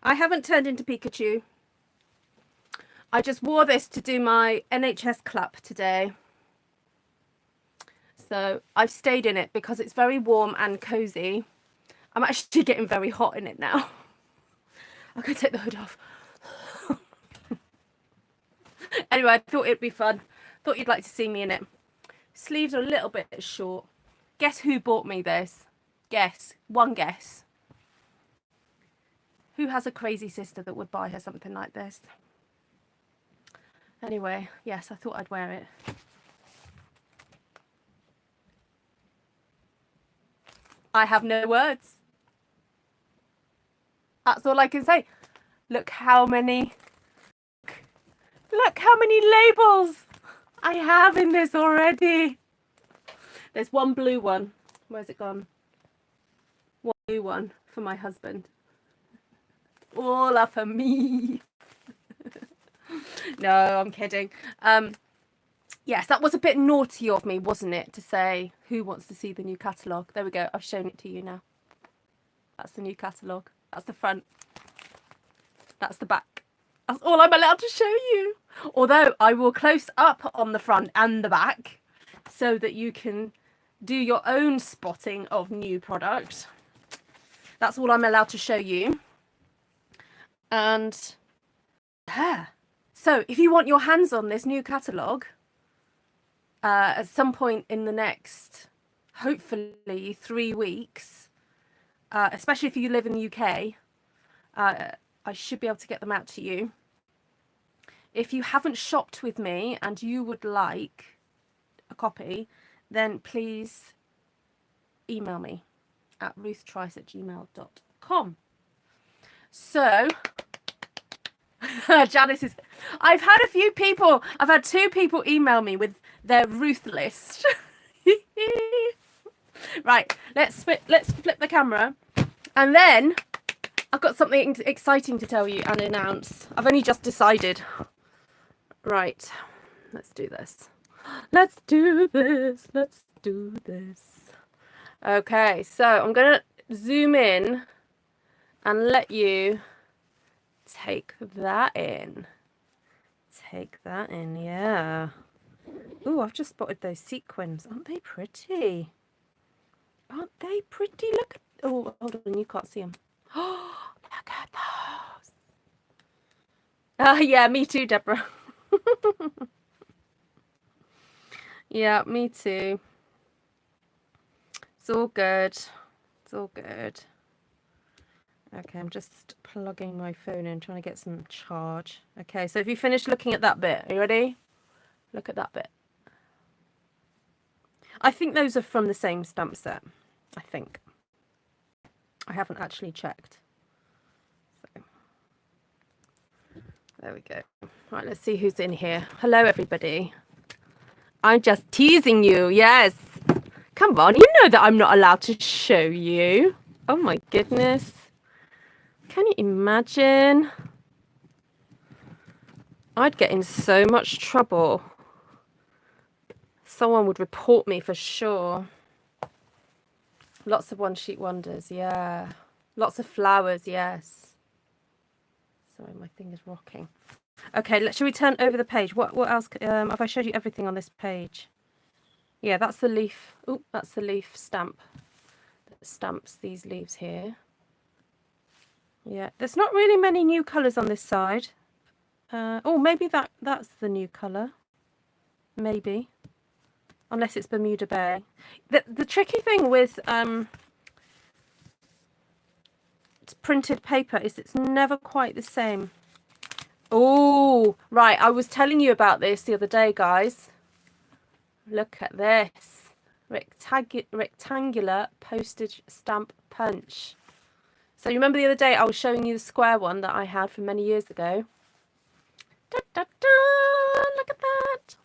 I haven't turned into Pikachu. I just wore this to do my NHS clap today. So I've stayed in it because it's very warm and cozy. I'm actually getting very hot in it now. I'm going to take the hood off. Anyway, I thought it'd be fun. Thought you'd like to see me in it. Sleeves are a little bit short. Guess who bought me this? Guess. One guess. Who has a crazy sister that would buy her something like this? Anyway, yes, I thought I'd wear it. I have no words. That's all I can say. Look how many labels I have in this already. There's one blue one. Where's it gone? One blue one for my husband. All up for me. No, I'm kidding. Yes, that was a bit naughty of me, wasn't it, to say who wants to see the new catalogue. There we go. I've shown it to you now. That's the new catalogue. That's the front. That's the back. That's all I'm allowed to show you. Although I will close up on the front and the back so that you can do your own spotting of new product. That's all I'm allowed to show you. And yeah. So if you want your hands on this new catalogue, at some point in the next, hopefully 3 weeks, especially if you live in the UK, I should be able to get them out to you. If you haven't shopped with me and you would like a copy, then please email me at ruthtrice@gmail.com. So, Janice is... I've had two people email me with their Ruth list. Right, let's flip the camera. And then I've got something exciting to tell you and announce. I've only just decided. Right, let's do this. Let's do this. Let's do this. Okay, so I'm going to zoom in and let you take that in. Take that in, yeah. Ooh, I've just spotted those sequins. Aren't they pretty? Aren't they pretty? Look. Oh, hold on, you can't see them. Oh, look at those. Yeah, me too, Deborah. Yeah, me too. It's all good. It's all good. Okay, I'm just plugging my phone in, trying to get some charge. Okay, so if you finish looking at that bit, are you ready? Look at that bit. I think those are from the same stamp set. I think. I haven't actually checked. So, there we go. Right, let's see who's in here. Hello, everybody. I'm just teasing you. Yes. Come on, you know that I'm not allowed to show you. Oh my goodness. Can you imagine? I'd get in so much trouble. Someone would report me for sure. Lots of one-sheet wonders, yeah. Lots of flowers, yes. Sorry, my thing is rocking. Okay, shall we turn over the page? What else? Have I showed you everything on this page? Yeah, that's the leaf. Oh, that's the leaf stamp that stamps these leaves here. Yeah, there's not really many new colours on this side. Oh, maybe that's the new colour. Maybe. Unless it's Bermuda Bay. The tricky thing with printed paper is it's never quite the same. Oh, right. I was telling you about this the other day, guys. Look at this. Rectangular postage stamp punch. So you remember the other day I was showing you the square one that I had from many years ago. Da, da, da, look at that.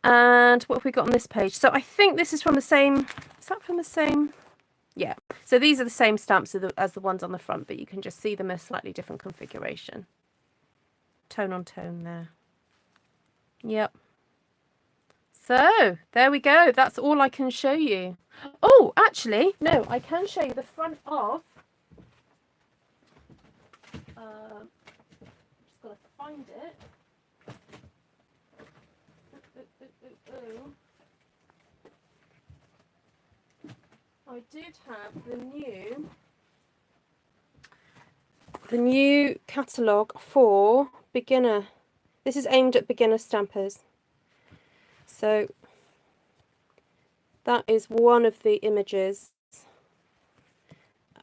And what have we got on this page? So I think this is from the same... Is that from the same... Yeah. So these are the same stamps as the ones on the front, but you can just see them in a slightly different configuration. Tone on tone there. Yep. So there we go. That's all I can show you. Oh, actually, no, I can show you the front of Just got to find it. I did have the new catalogue for beginner. This is aimed at beginner stampers. So that is one of the images.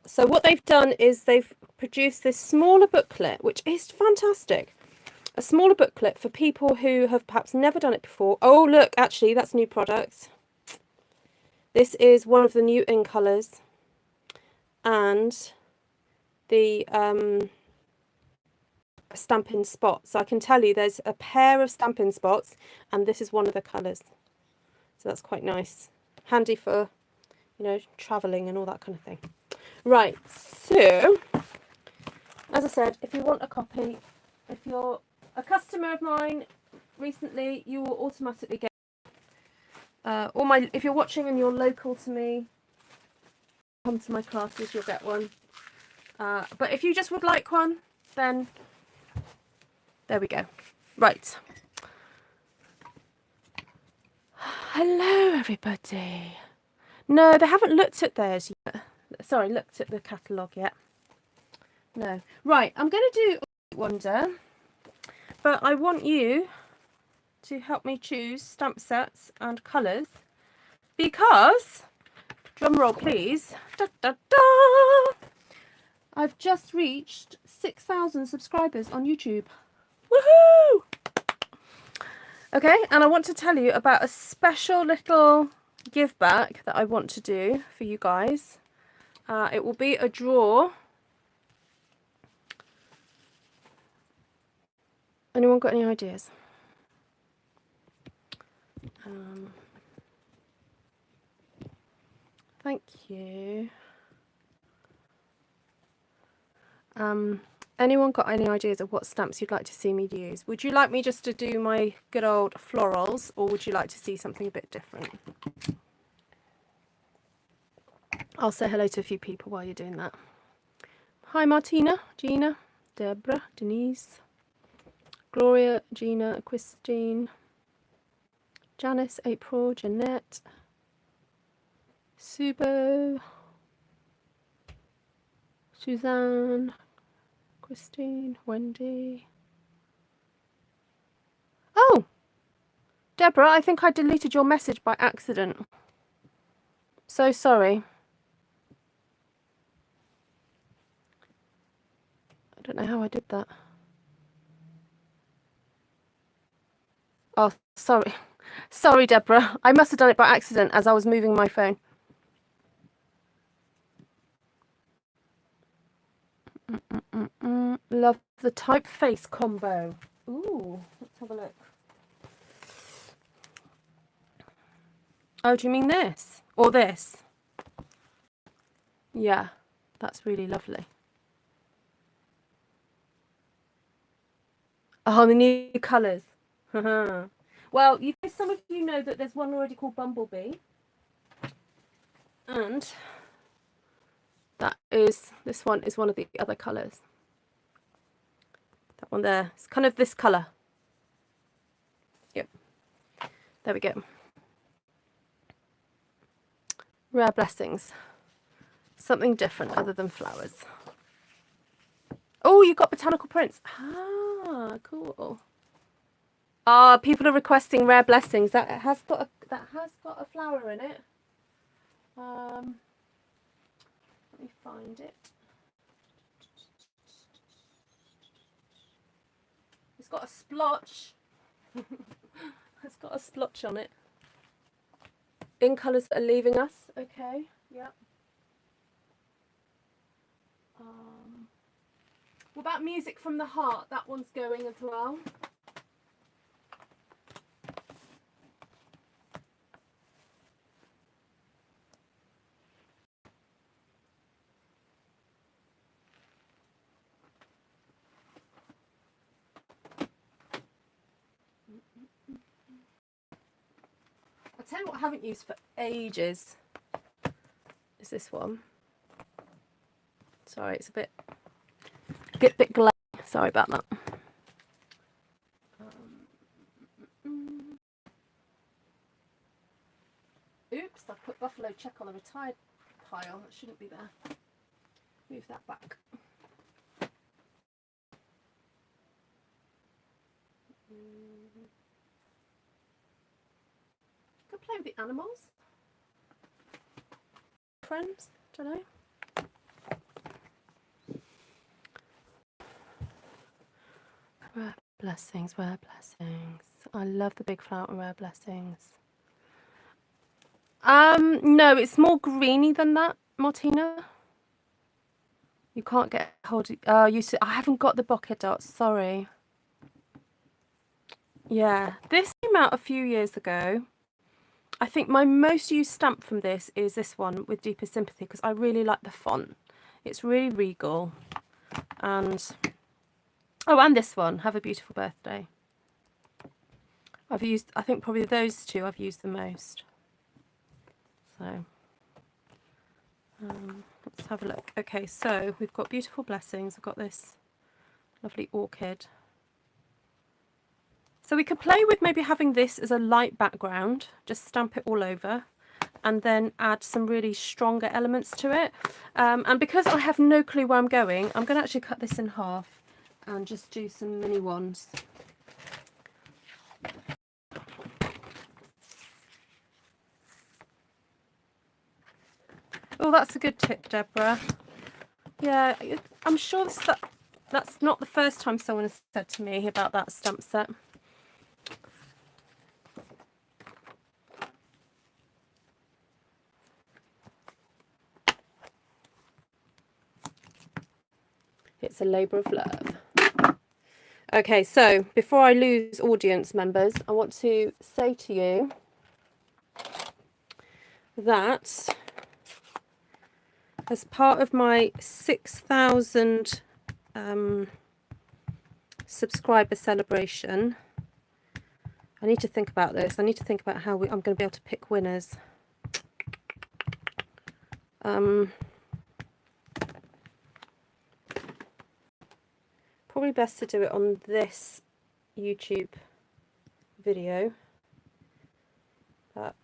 So what they've done is they've produced this smaller booklet, which is fantastic. A smaller booklet for people who have perhaps never done it before. Oh, look, actually, that's new products. This is one of the new in colours. And the Stampin' spots. So I can tell you there's a pair of Stampin' spots, and this is one of the colours. So that's quite nice. Handy for, you know, travelling and all that kind of thing. Right, so, as I said, if you want a copy, if you're a customer of mine recently, you will automatically get if you're watching and you're local to me, come to my classes, you'll get one. But if you just would like one, then there we go. Right. Hello, everybody. No, they haven't looked at theirs yet. Sorry, looked at the catalogue yet. No. Right, I'm going to do Wonder, but I want you to help me choose stamp sets and colours because, drum roll please, da, da, da, I've just reached 6,000 subscribers on YouTube. Woohoo! Okay, and I want to tell you about a special little give back that I want to do for you guys. It will be a draw. Anyone got any ideas? Thank you. Anyone got any ideas of what stamps you'd like to see me use? Would you like me just to do my good old florals, or would you like to see something a bit different? I'll say hello to a few people while you're doing that. Hi Martina, Gina, Deborah, Denise, Gloria, Gina, Christine, Janice, April, Jeanette, Subo, Suzanne, Christine, Wendy. Oh, Deborah, I think I deleted your message by accident. So sorry. I don't know how I did that. Oh, sorry. Sorry, Deborah. I must have done it by accident as I was moving my phone. Love the typeface combo. Ooh, let's have a look. Oh, do you mean this? Or this? Yeah, that's really lovely. Oh, the new colours. Well, some of you know that there's one already called Bumblebee. And this one is one of the other colours. That one there. It's kind of this colour. Yep. There we go. Rare Blessings. Something different other than flowers. Oh, you got botanical prints. Ah, cool. Ah, people are requesting Rare Blessings. That has got a flower in it. Let me find it. It's got a splotch. It's got a splotch on it. In colours that are leaving us. Okay. Yep. What about Music from the Heart? That one's going as well. I'll tell you what I haven't used for ages is this one. Sorry, it's a bit Get a bit glare. Sorry about that. Oops, I've put Buffalo Check on the retired pile. That shouldn't be there. Move that back. Go play with the animals. Friends, don't know. Rare blessings, rare blessings. I love the big flower and rare blessings. No, it's more greeny than that, Martina. You can't get hold of, I haven't got the bokeh dots, sorry. Yeah, this came out a few years ago. I think my most used stamp from this is this one with Deeper Sympathy, because I really like the font. It's really regal. And oh, and this one, Have a Beautiful Birthday. I've used, I think probably those two I've used the most. So let's have a look. Okay, so we've got Beautiful Blessings. I've got this lovely orchid. So we could play with maybe having this as a light background, just stamp it all over, and then add some really stronger elements to it. And because I have no clue where I'm going, I'm going to actually cut this in half and just do some mini ones. Oh, that's a good tip, Deborah. Yeah, I'm sure that's not the first time someone has said to me about that stamp set. It's a labour of love. Okay, so before I lose audience members, I want to say to you that as part of my 6,000 subscriber celebration, I need to think about this. I need to think about how I'm going to be able to pick winners. Probably best to do it on this YouTube video. But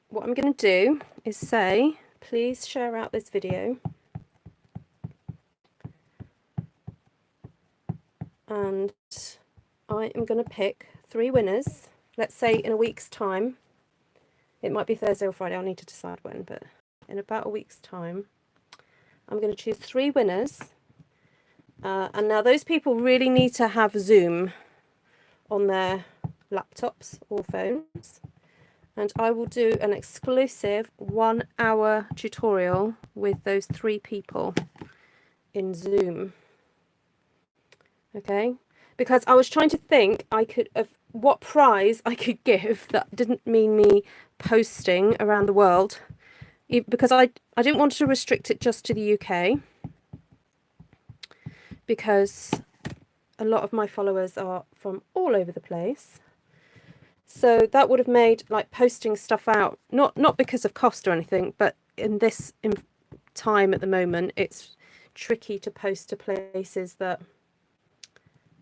what I'm going to do is say, please share out this video. And I am going to pick 3 winners. Let's say in a week's time. It might be Thursday or Friday. I'll need to decide when, but in about a week's time, I'm going to choose 3 winners. And now those people really need to have Zoom on their laptops or phones. And I will do an exclusive 1-hour tutorial with those 3 people in Zoom. Okay, because I was trying to think of what prize I could give that didn't mean me posting around the world, because I didn't want to restrict it just to the UK, because a lot of my followers are from all over the place. So that would have made like posting stuff out, not because of cost or anything, but in this time at the moment, it's tricky to post to places that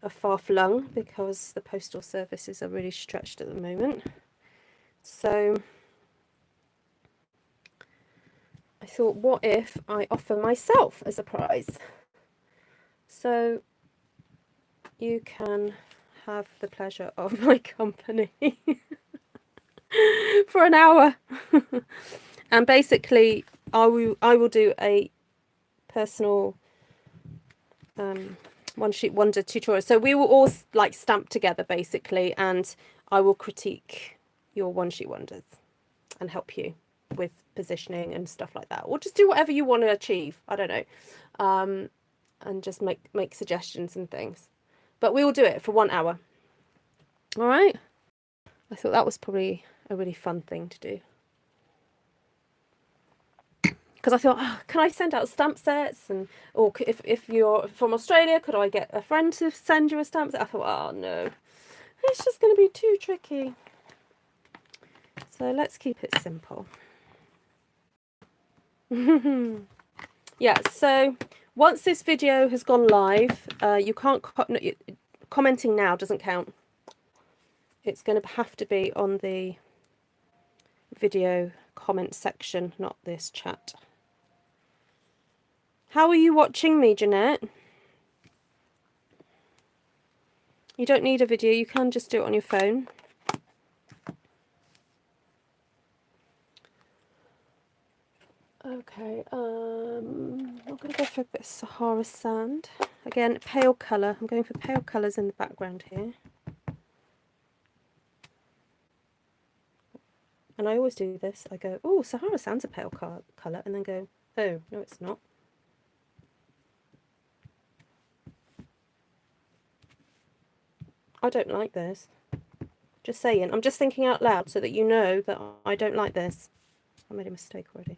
are far flung because the postal services are really stretched at the moment. So I thought, what if I offer myself as a prize? So you can have the pleasure of my company for an hour. And basically I will do a personal one sheet wonder tutorial. So we will all like stamp together basically, and I will critique your one sheet wonders and help you with positioning and stuff like that, or just do whatever you want to achieve. I don't know, and just make suggestions and things. But we will do it for 1 hour. All right. I thought that was probably a really fun thing to do. Because I thought, oh, can I send out stamp sets? And or if you're from Australia, could I get a friend to send you a stamp set? I thought, oh no, it's just going to be too tricky. So let's keep it simple. Yeah, so Once this video has gone live, you can't commenting now doesn't count. It's going to have to be on the video comment section, not this chat. How are you watching me, Jeanette? You don't need a video, you can just do it on your phone. Okay, I'm going to go for a bit of Sahara sand. Again, pale colour. I'm going for pale colours in the background here. And I always do this. I go, oh, Sahara sand's a pale colour, and then go, oh, no, it's not. I don't like this. Just saying. I'm just thinking out loud so that you know that I don't like this. I made a mistake already.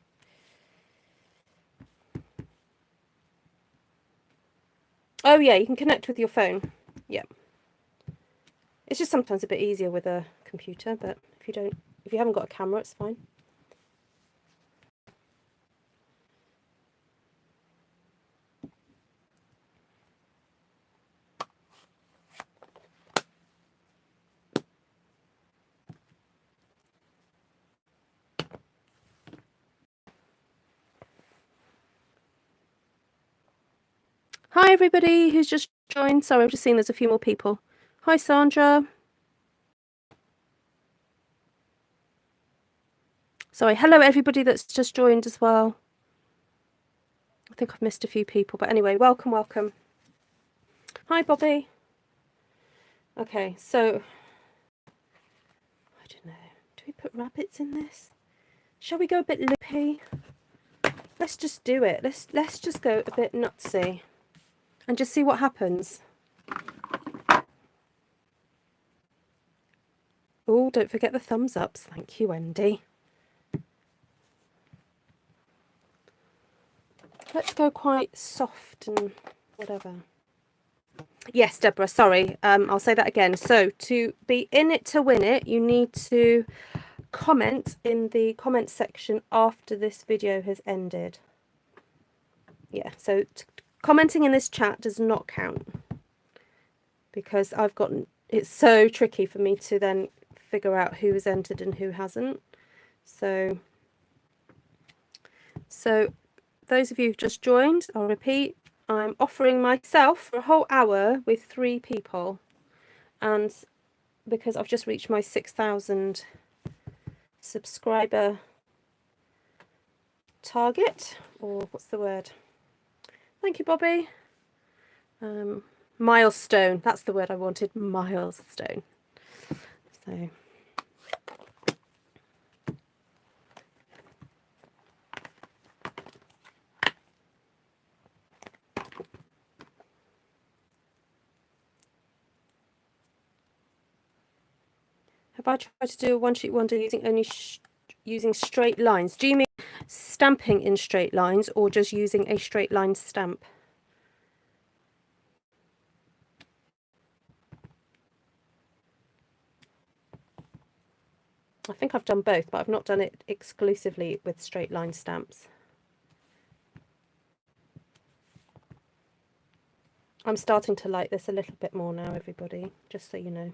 Oh yeah, you can connect with your phone. Yeah. It's just sometimes a bit easier with a computer, but if you haven't got a camera, it's fine. Hi everybody who's just joined. Sorry, I've just seen there's a few more people. Hi Sandra. Sorry, hello everybody that's just joined as well. I think I've missed a few people, but anyway, welcome, welcome. Hi Bobby. Okay, so I don't know. Do we put rabbits in this? Shall we go a bit loopy? Let's just do it. Let's just go a bit nutsy and just see what happens. Oh, don't forget the thumbs ups. Thank you, Wendy. Let's go quite soft and whatever. Yes, Deborah, sorry. I'll say that again. So to be in it to win it, you need to comment in the comment section after this video has ended. Yeah, so commenting in this chat does not count because it's so tricky for me to then figure out who has entered and who hasn't. So those of you who've just joined, I'll repeat, I'm offering myself for a whole hour with 3 people. And because I've just reached my 6,000 subscriber target, or what's the word? Thank you, Bobby. Milestone, that's the word I wanted, milestone. So have I tried to do a one-sheet wonder using using straight lines? Do you mean stamping in straight lines or just using a straight line stamp? I think I've done both, but I've not done it exclusively with straight line stamps. I'm starting to like this a little bit more now, everybody, just so you know.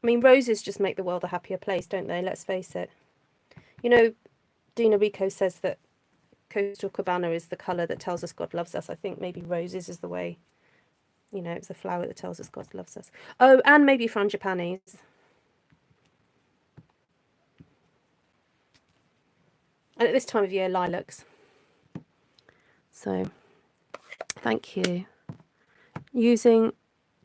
I mean, roses just make the world a happier place, don't they? Let's face it. You know, Dina Rico says that Coastal Cabana is the colour that tells us God loves us. I think maybe roses is the way, you know, it's the flower that tells us God loves us. Oh, and maybe frangipanis. And at this time of year, lilacs. So, thank you.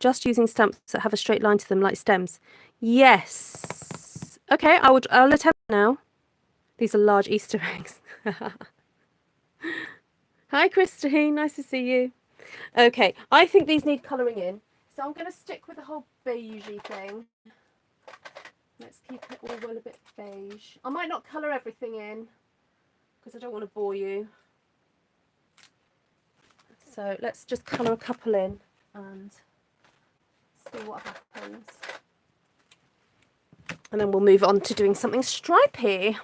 Just using stamps that have a straight line to them, like stems. Yes. Okay, I'll attempt now. These are large Easter eggs. Hi, Christine. Nice to see you. Okay, I think these need colouring in. So I'm going to stick with the whole beigey thing. Let's keep it all a bit beige. I might not colour everything in because I don't want to bore you. So let's just colour a couple in and see what happens. And then we'll move on to doing something stripy.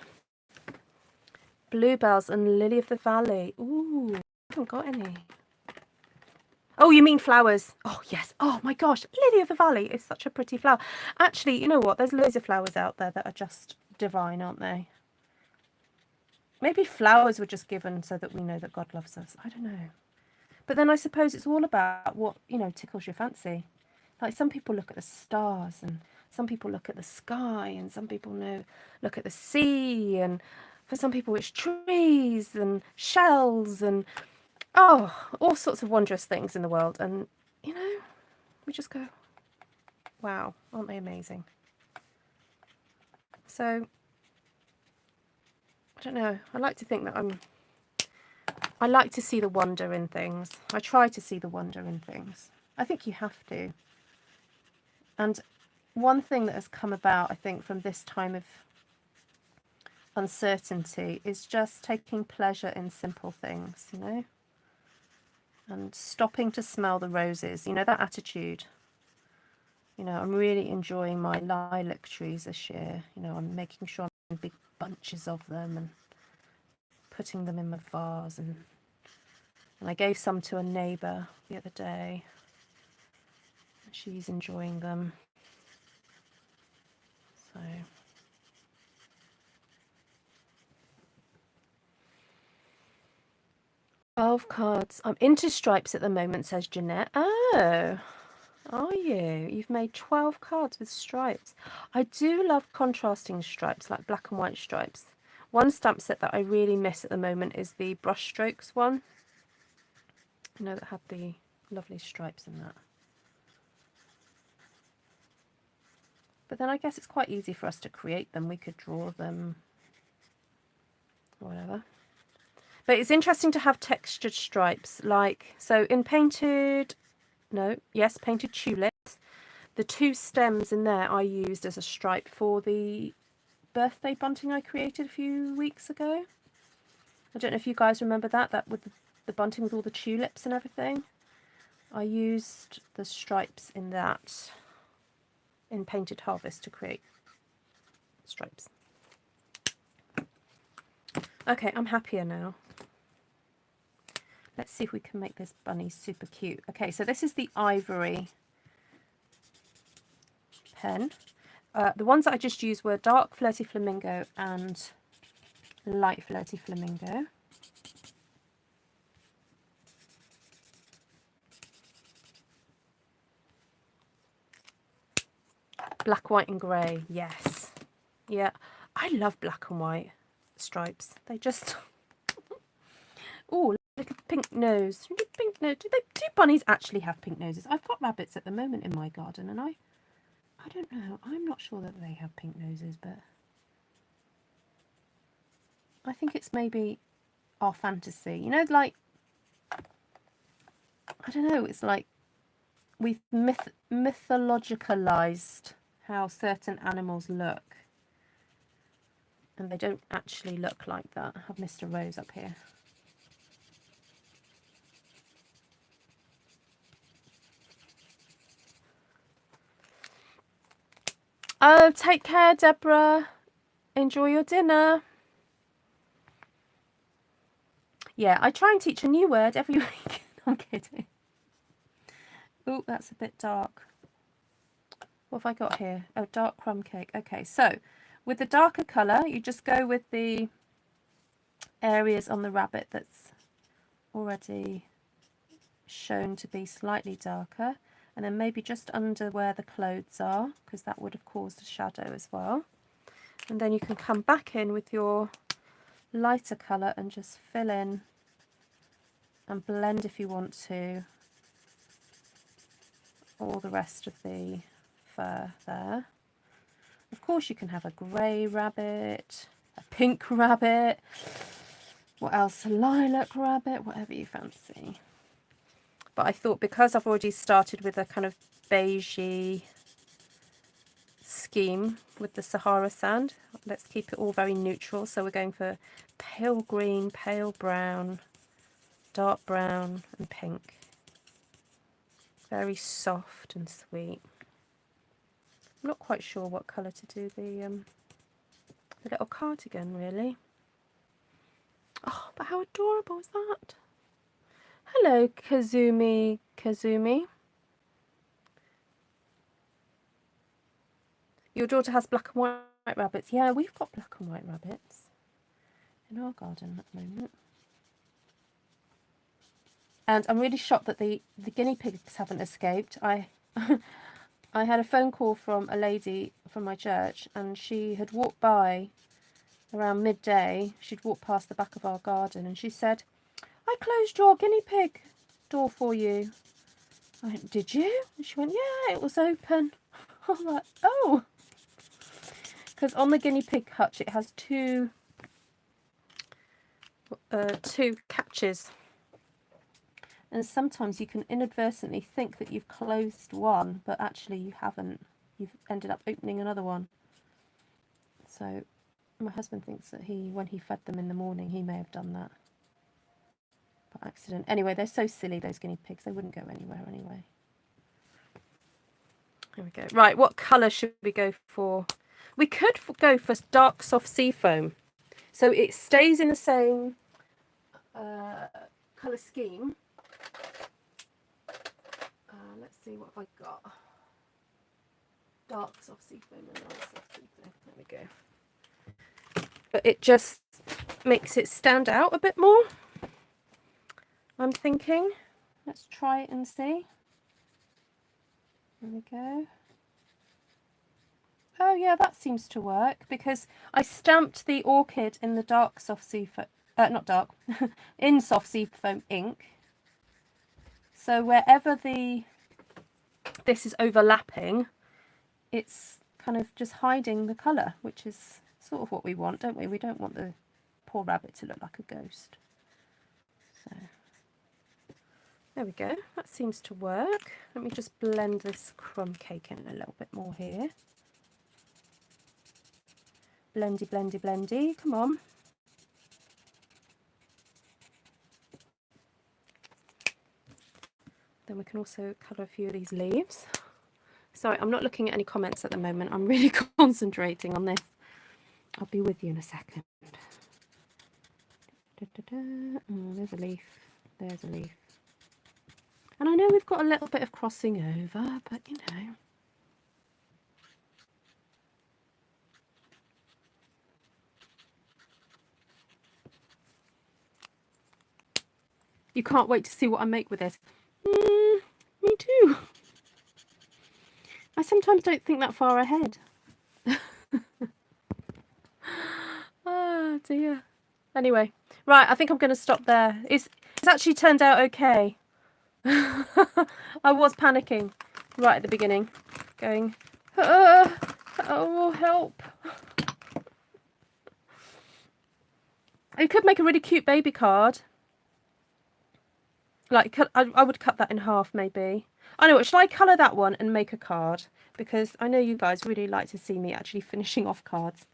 Bluebells and Lily of the Valley. Ooh, I haven't got any. Oh, you mean flowers? Oh, yes. Oh, my gosh. Lily of the Valley is such a pretty flower. Actually, you know what? There's loads of flowers out there that are just divine, aren't they? Maybe flowers were just given so that we know that God loves us. I don't know. But then I suppose it's all about what, you know, tickles your fancy. Like some people look at the stars and some people look at the sky and some people look at the sea, and for some people it's trees and shells and all sorts of wondrous things in the world. And, you know, we just go, wow, aren't they amazing? So, I don't know. I like to think that I like to see the wonder in things. I try to see the wonder in things. I think you have to. And one thing that has come about, I think, from this time of uncertainty is just taking pleasure in simple things, you know, and stopping to smell the roses, you know, that attitude. You know, I'm really enjoying my lilac trees this year. You know, I'm making sure I'm in big bunches of them and putting them in my vase. And I gave some to a neighbour the other day. She's enjoying them. So... 12 cards. I'm into stripes at the moment, says Jeanette. Oh, are you? You've made 12 cards with stripes. I do love contrasting stripes, like black and white stripes. One stamp set that I really miss at the moment is the brush strokes one. You know, that had the lovely stripes in that. But then I guess it's quite easy for us to create them. We could draw them or whatever. But it's interesting to have textured stripes, like, so in painted tulips, the two stems in there I used as a stripe for the birthday bunting I created a few weeks ago. I don't know if you guys remember that with the bunting with all the tulips and everything. I used the stripes in that, in Painted Harvest, to create stripes. Okay, I'm happier now. Let's see if we can make this bunny super cute. Okay, so this is the ivory pen. The ones that I just used were dark Flirty Flamingo and light Flirty Flamingo. Black, white and grey, yes. Yeah, I love black and white stripes. They just... Oh, little pink nose. Pink nose. Do bunnies actually have pink noses? I've got rabbits at the moment in my garden, and I don't know. I'm not sure that they have pink noses, but I think it's maybe our fantasy. You know, like, I don't know. It's like we've mythologicalized how certain animals look, and they don't actually look like that. I have Mr. Rose up here. Oh, take care, Deborah. Enjoy your dinner. Yeah, I try and teach a new word every week. I'm kidding. Oh, that's a bit dark. What have I got here? Oh, dark crumb cake. Okay, so with the darker colour, you just go with the areas on the rabbit that's already shown to be slightly darker. And then maybe just under where the clothes are, because that would have caused a shadow as well. And then you can come back in with your lighter colour and just fill in and blend if you want to all the rest of the fur there. Of course you can have a grey rabbit, a pink rabbit, what else, a lilac rabbit, whatever you fancy. But I thought because I've already started with a kind of beigey scheme with the Sahara sand, let's keep it all very neutral. So we're going for pale green, pale brown, dark brown and pink. Very soft and sweet. I'm not quite sure what colour to do the little cardigan, really. Oh, but how adorable is that? Hello, Kazumi. Your daughter has black and white rabbits. Yeah, we've got black and white rabbits in our garden at the moment. And I'm really shocked that the guinea pigs haven't escaped. I had a phone call from a lady from my church, and she had walked by around midday. She'd walked past the back of our garden, and she said, "I closed your guinea pig door for you." I went, "Did you?" And she went, "Yeah, it was open." I'm like, "Oh." Because on the guinea pig hutch, it has two catches. And sometimes you can inadvertently think that you've closed one, but actually you haven't. You've ended up opening another one. So my husband thinks that when he fed them in the morning, he may have done that by accident. Anyway, they're so silly, those guinea pigs. They wouldn't go anywhere anyway. Here we go. Right, what colour should we go for? We could go for dark soft seafoam. So it stays in the same colour scheme. Let's see, what have I got? Dark soft seafoam and light soft seafoam. There we go. But it just makes it stand out a bit more, I'm thinking. Let's try it and see. There we go. Oh yeah, that seems to work, because I stamped the orchid in the dark soft seafoam, not dark, in soft seafoam ink. So wherever this is overlapping, it's kind of just hiding the colour, which is sort of what we want, don't we? We don't want the poor rabbit to look like a ghost. So there we go. That seems to work. Let me just blend this crumb cake in a little bit more here. Blendy, blendy, blendy. Come on. Then we can also colour a few of these leaves. Sorry, I'm not looking at any comments at the moment. I'm really concentrating on this. I'll be with you in a second. Oh, there's a leaf. There's a leaf. And I know we've got a little bit of crossing over, but you know. You can't wait to see what I make with this. Me too. I sometimes don't think that far ahead. Oh dear. Anyway, right, I think I'm going to stop there. It's actually turned out okay. I was panicking right at the beginning, going, oh, help. You could make a really cute baby card. Like, I would cut that in half, maybe. I know what, should I colour that one and make a card? Because I know you guys really like to see me actually finishing off cards.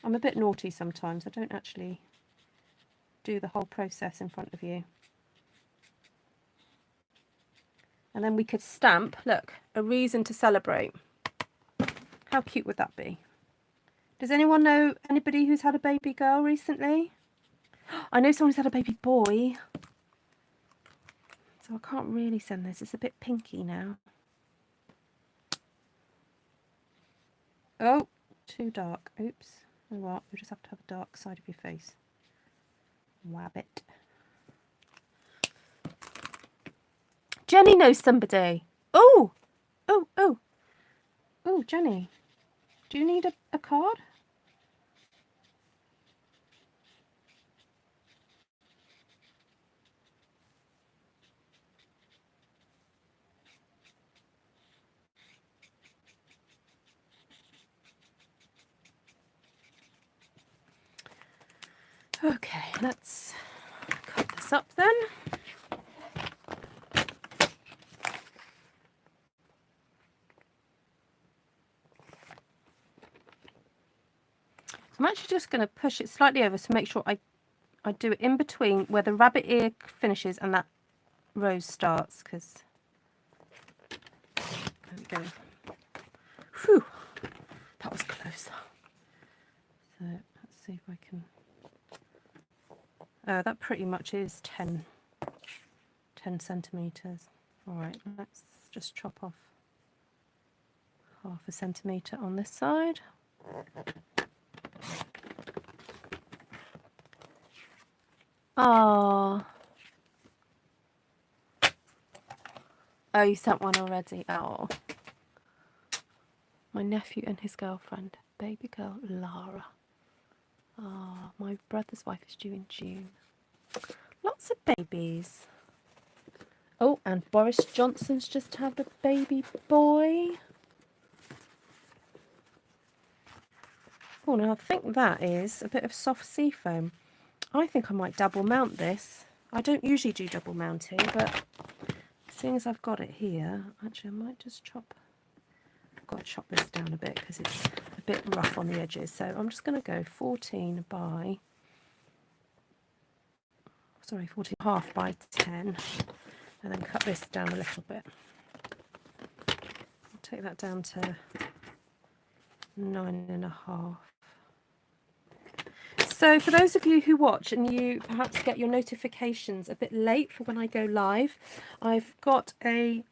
I'm a bit naughty sometimes. I don't actually do the whole process in front of you. And then we could stamp, look, a reason to celebrate. How cute would that be? Does anyone know anybody who's had a baby girl recently? I know someone who's had a baby boy. So I can't really send this. It's a bit pinky now. Oh, too dark. Oops. You know what? You just have to have a dark side of your face. Wabbit. Jenny knows somebody. Oh, Jenny. Do you need a card? Okay, let's cut this up then. I'm actually just going to push it slightly over to make sure I do it in between where the rabbit ear finishes and that rose starts, because there we go. Whew. see if I can. That pretty much is 10 centimetres. All right, let's just chop off 1/2 centimetre on this side. Oh, you sent one already. Oh, my nephew and his girlfriend, baby girl Lara. Oh, my brother's wife is due in June. Lots of babies. Oh, and Boris Johnson's just had a baby boy. Oh, now I think that is a bit of soft sea foam. I think I might double mount this. I don't usually do double mounting, but seeing as I've got it here, actually I might just chop. I've got to chop this down a bit because it's a bit rough on the edges. So I'm just going to go 14 by, sorry, 14.5 by 10, and then cut this down a little bit. I'll take that down to 9.5. So for those of you who watch and you perhaps get your notifications a bit late for when I go live, I've got a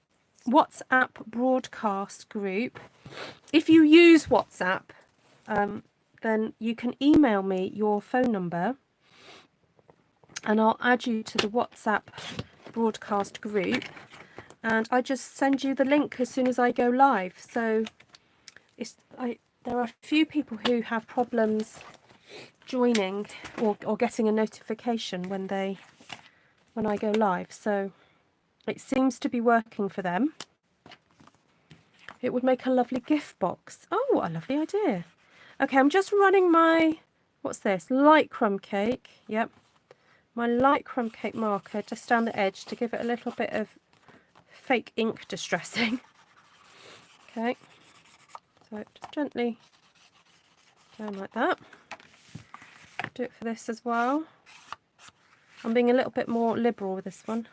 WhatsApp broadcast group. If you use WhatsApp, then you can email me your phone number and I'll add you to the WhatsApp broadcast group, and I just send you the link as soon as I go live. So there are a few people who have problems joining or getting a notification when I go live, so it seems to be working for them. It would make a lovely gift box. Oh, a lovely idea. Okay, I'm just running my, what's this, light crumb cake. Yep, my light crumb cake marker just down the edge to give it a little bit of fake ink distressing. Okay, so just gently down like that. Do it for this as well. I'm being a little bit more liberal with this one.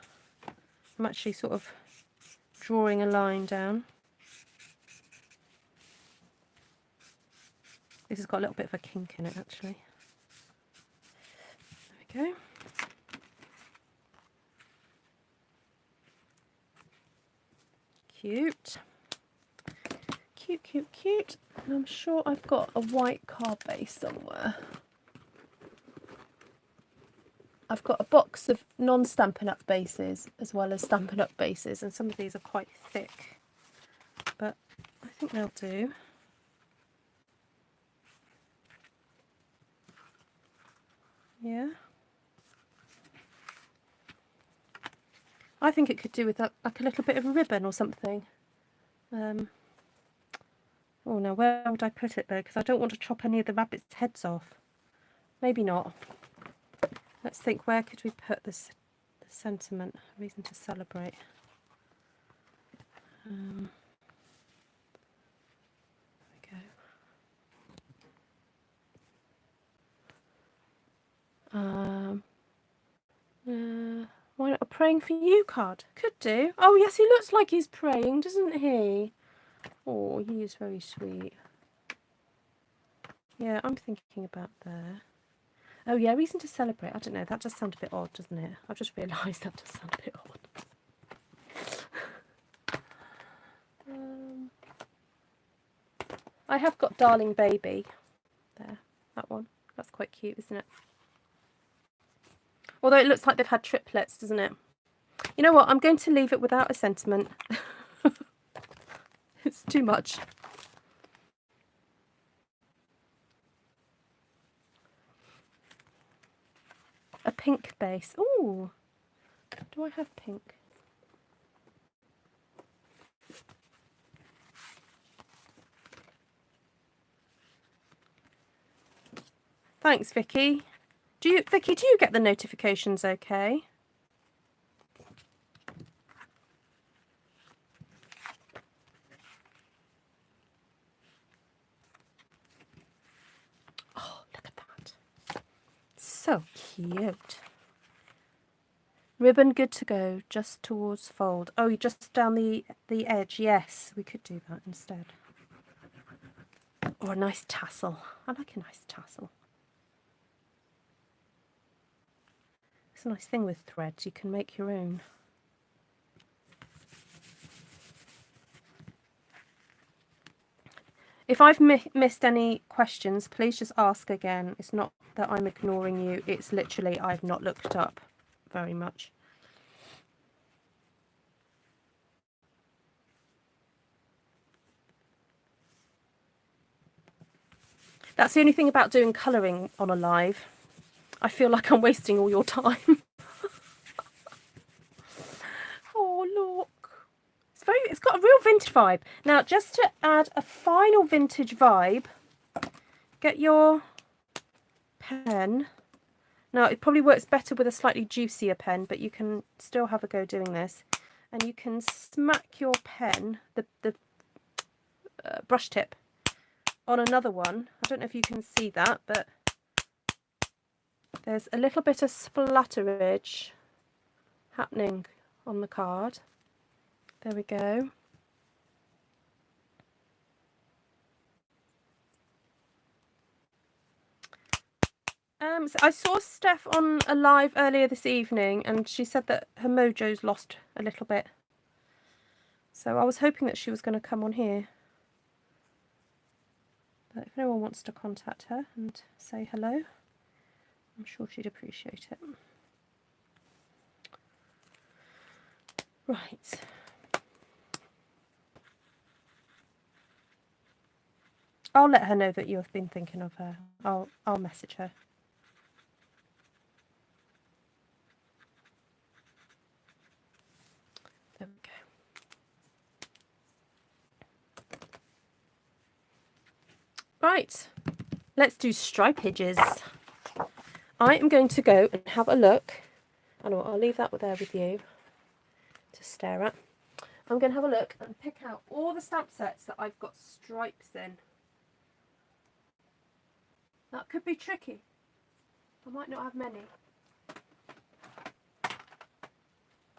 I'm actually sort of drawing a line down. This has got a little bit of a kink in it actually. There we go. Cute. Cute, cute, cute. And I'm sure I've got a white card base somewhere. I've got a box of non-Stampin' Up! Bases as well as Stampin' Up! Bases, and some of these are quite thick, but I think they'll do. Yeah. I think it could do with like a little bit of ribbon or something. Oh no, where would I put it though? Because I don't want to chop any of the rabbits' heads off. Maybe not. Let's think, where could we put this, the sentiment, reason to celebrate? There we go. Why not a praying for you card? Could do. Oh yes, he looks like he's praying, doesn't he? Oh, he is very sweet. Yeah, I'm thinking about there. Oh yeah, reason to celebrate. I don't know, that does sound a bit odd, doesn't it? I've just realised that does sound a bit odd. I have got Darling Baby. There, that one. That's quite cute, isn't it? Although it looks like they've had triplets, doesn't it? You know what? I'm going to leave it without a sentiment. It's too much. A pink base. Oh, do I have pink? Thanks, Vicky. Vicky, do you get the notifications okay? Oh, look at that. So cute. Ribbon good to go, just towards fold. Oh, just down the edge. Yes, we could do that instead. Or a nice tassel. I like a nice tassel. a nice thing with threads. You can make your own. If I've missed any questions, please just ask again. It's not that I'm ignoring you. It's literally I've not looked up very much. That's the only thing about doing colouring on a live. I feel like I'm wasting all your time. Oh, look. It's got a real vintage vibe. Now, just to add a final vintage vibe, get your pen. Now, it probably works better with a slightly juicier pen, but you can still have a go doing this. And you can smack your pen, the brush tip, on another one. I don't know if you can see that, but there's a little bit of splatterage happening on the card. There we go. So I saw Steph on a live earlier this evening, and she said that her mojo's lost a little bit. So I was hoping that she was going to come on here. But if anyone wants to contact her and say hello, I'm sure she'd appreciate it. Right. I'll let her know that you've been thinking of her. I'll message her. There we go. Right, let's do stripages. I am going to go and have a look. I know I'll leave that there with you to stare at. I'm going to have a look and pick out all the stamp sets that I've got stripes in. That could be tricky. I might not have many.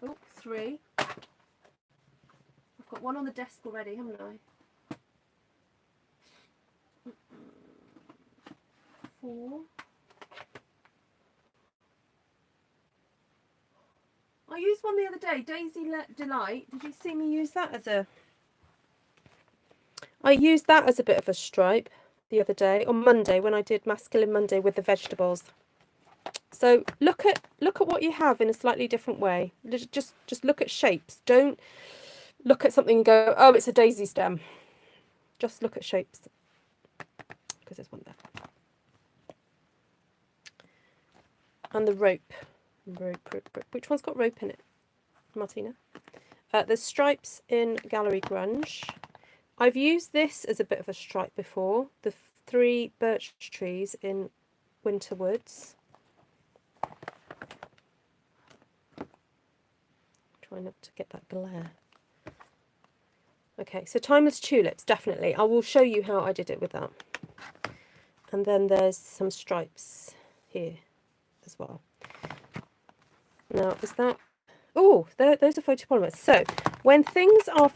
Oh, 3. I've got one on the desk already, haven't I? 4. I used one the other day, Daisy Delight. Did you see me use that as a... I used that as a bit of a stripe the other day, on Monday, when I did Masculine Monday with the vegetables. So look at what you have in a slightly different way. Just look at shapes. Don't look at something and go, oh, it's a daisy stem. Just look at shapes, because there's one there. And the rope. Rope. Which one's got rope in it, Martina? There's stripes in Gallery Grunge. I've used this as a bit of a stripe before. The 3 birch trees in Winter Woods. Try not to get that glare. Okay, so Timeless Tulips, definitely. I will show you how I did it with that. And then there's some stripes here as well. Now, is that... Oh, those are photopolymers. So, when things are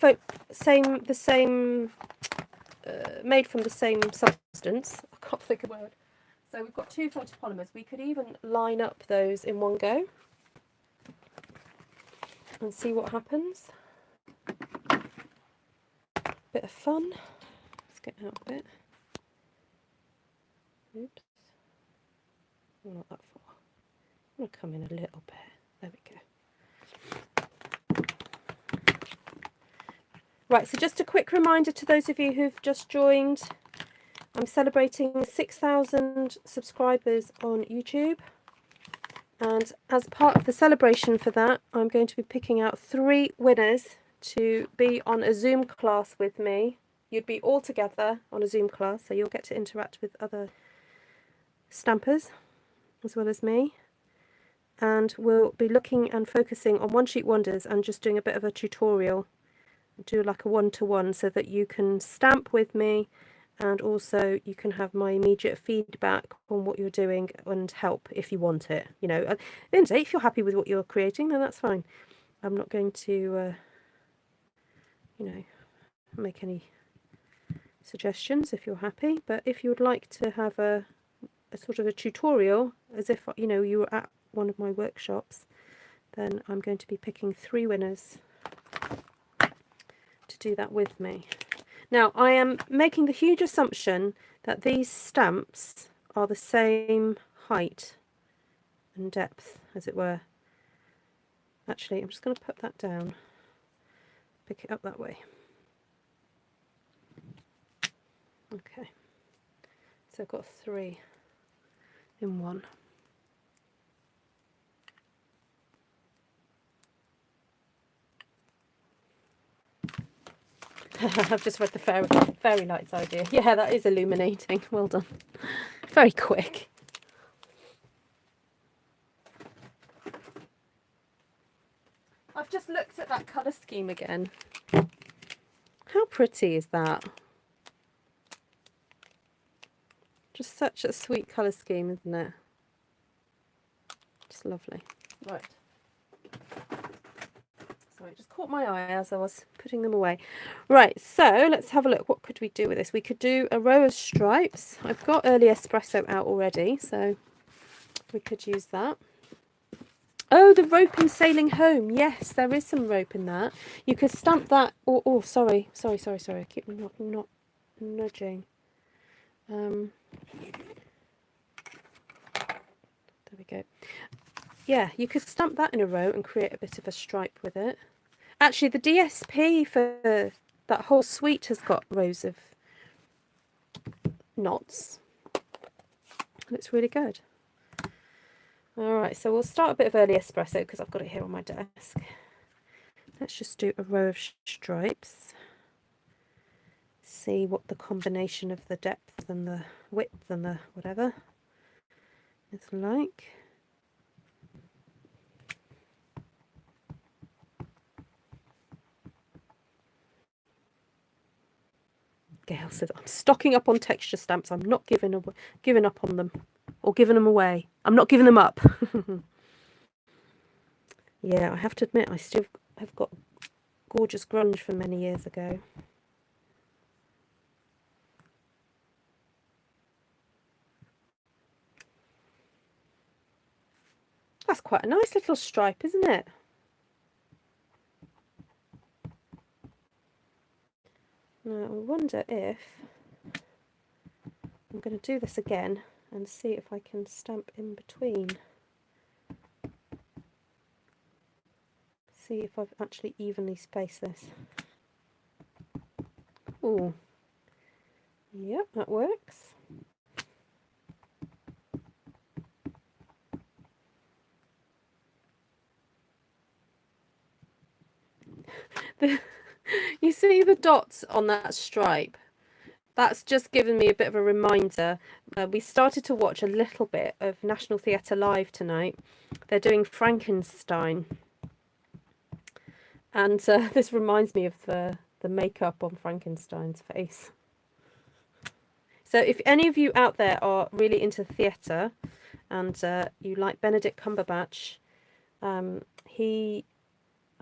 made from the same substance, I can't think of a word. So we've got 2 photopolymers. We could even line up those in one go and see what happens. Bit of fun. Let's get out a bit. Oops. Not that far. I'm going to come in a little bit. There we go. Right, so just a quick reminder to those of you who've just joined. I'm celebrating 6,000 subscribers on YouTube. And as part of the celebration for that, I'm going to be picking out 3 winners to be on a Zoom class with me. You'd be all together on a Zoom class, so you'll get to interact with other stampers as well as me. And we'll be looking and focusing on One Sheet Wonders and just doing a bit of a tutorial. Do like a one-to-one so that you can stamp with me, and also you can have my immediate feedback on what you're doing and help if you want it. You know, at the end of the day, if you're happy with what you're creating, then that's fine. I'm not going to, you know, make any suggestions if you're happy. But if you would like to have a sort of a tutorial, as if, you know, you were at one of my workshops, then I'm going to be picking 3 winners to do that with me. Now, I am making the huge assumption that these stamps are the same height and depth, as it were. Actually, I'm just going to put that down, pick it up that way. Okay, so I've got 3 in one. I've just read the fairy lights idea. Yeah, that is illuminating. Well done. Very quick. I've just looked at that colour scheme again. How pretty is that? Just such a sweet colour scheme, isn't it? Just lovely. Right. Sorry, it just caught my eye as I was putting them away. Right, so let's have a look. What could we do with this? We could do a row of stripes. I've got early espresso out already, so we could use that. Oh, the rope in Sailing Home. Yes, there is some rope in that. You could stamp that. Oh, sorry. I keep not nudging. There we go. Yeah, you could stamp that in a row and create a bit of a stripe with it. Actually, the DSP for that whole suite has got rows of knots. Looks really good. All right, so we'll start a bit of early espresso because I've got it here on my desk. Let's just do a row of stripes. See what the combination of the depth and the width and the whatever is like. Gail says, I'm stocking up on texture stamps. I'm not giving up on them or giving them away. I'm not giving them up. Yeah, I have to admit, I still have got gorgeous grunge from many years ago. That's quite a nice little stripe, isn't it? Now, I wonder if I'm going to do this again and see if I can stamp in between. See if I've actually evenly spaced this. Oh, yep, that works. You see the dots on that stripe? That's just given me a bit of a reminder. We started to watch a little bit of National Theatre Live tonight. They're doing Frankenstein. And this reminds me of the makeup on Frankenstein's face. So if any of you out there are really into theatre and you like Benedict Cumberbatch,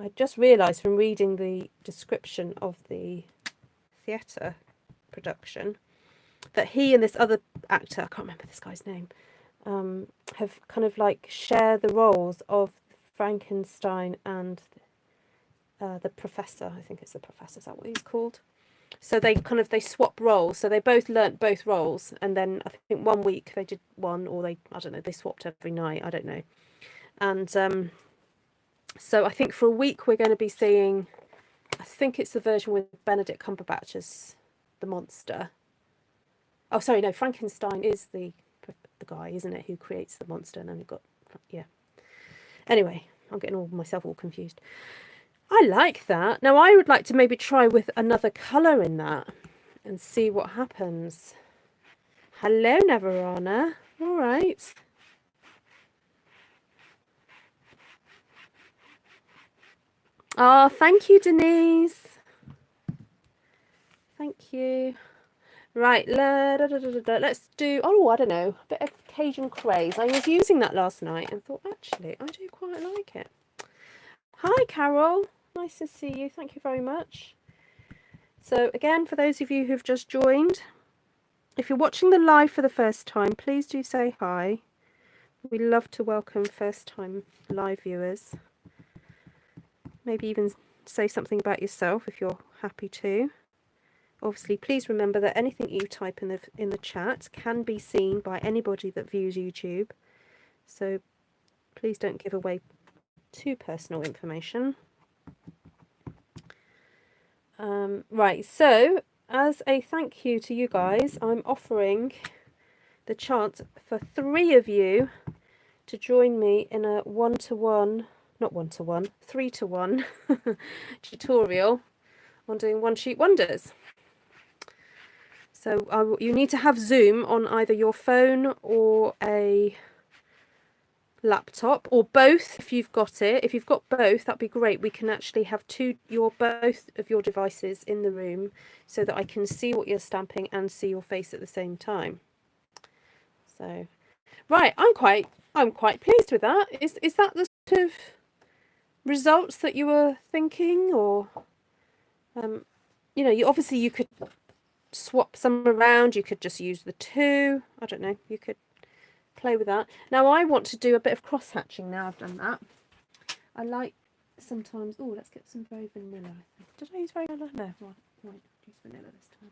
I just realised from reading the description of the theatre production that he and this other actor, I can't remember this guy's name, have kind of like share the roles of Frankenstein and the professor. I think it's the professor, is that what he's called? So they swap roles. So they both learnt both roles, and then I think one week they did one, or I don't know, they swapped every night, I don't know. And so I think for a week we're going to be seeing, I think it's the version with Benedict Cumberbatch as the monster. Oh, sorry, no, Frankenstein is the guy, isn't it, who creates the monster, and then you've got, yeah. Anyway, I'm getting myself all confused. I like that. Now I would like to maybe try with another colour in that and see what happens. Hello, Neverana. All right. Oh, thank you, Denise. Thank you. Right, let's do, I don't know, a bit of Cajun craze. I was using that last night and thought, actually, I do quite like it. Hi, Carol. Nice to see you. Thank you very much. So again, for those of you who've just joined, if you're watching the live for the first time, please do say hi. We love to welcome first-time live viewers. Maybe even say something about yourself if you're happy to. Obviously, please remember that anything you type in the chat can be seen by anybody that views YouTube. So please don't give away too personal information. Right, so as a thank you to you guys, I'm offering the chance for 3 of you to join me in a 1-to-1, not 1-to-1, 3-to-1 tutorial on doing one-sheet wonders. So you need to have Zoom on either your phone or a laptop, or both if you've got it. If you've got both, that'd be great. We can actually have both of your devices in the room so that I can see what you're stamping and see your face at the same time. So right, I'm quite pleased with that. Is that the sort of results that you were thinking? Or you know, you could swap some around, you could just use the 2, I don't know, you could play with that. Now I want to do a bit of cross hatching now I've done that. I like sometimes, oh, let's get some very vanilla. Did I use very vanilla? No, right, use vanilla this time.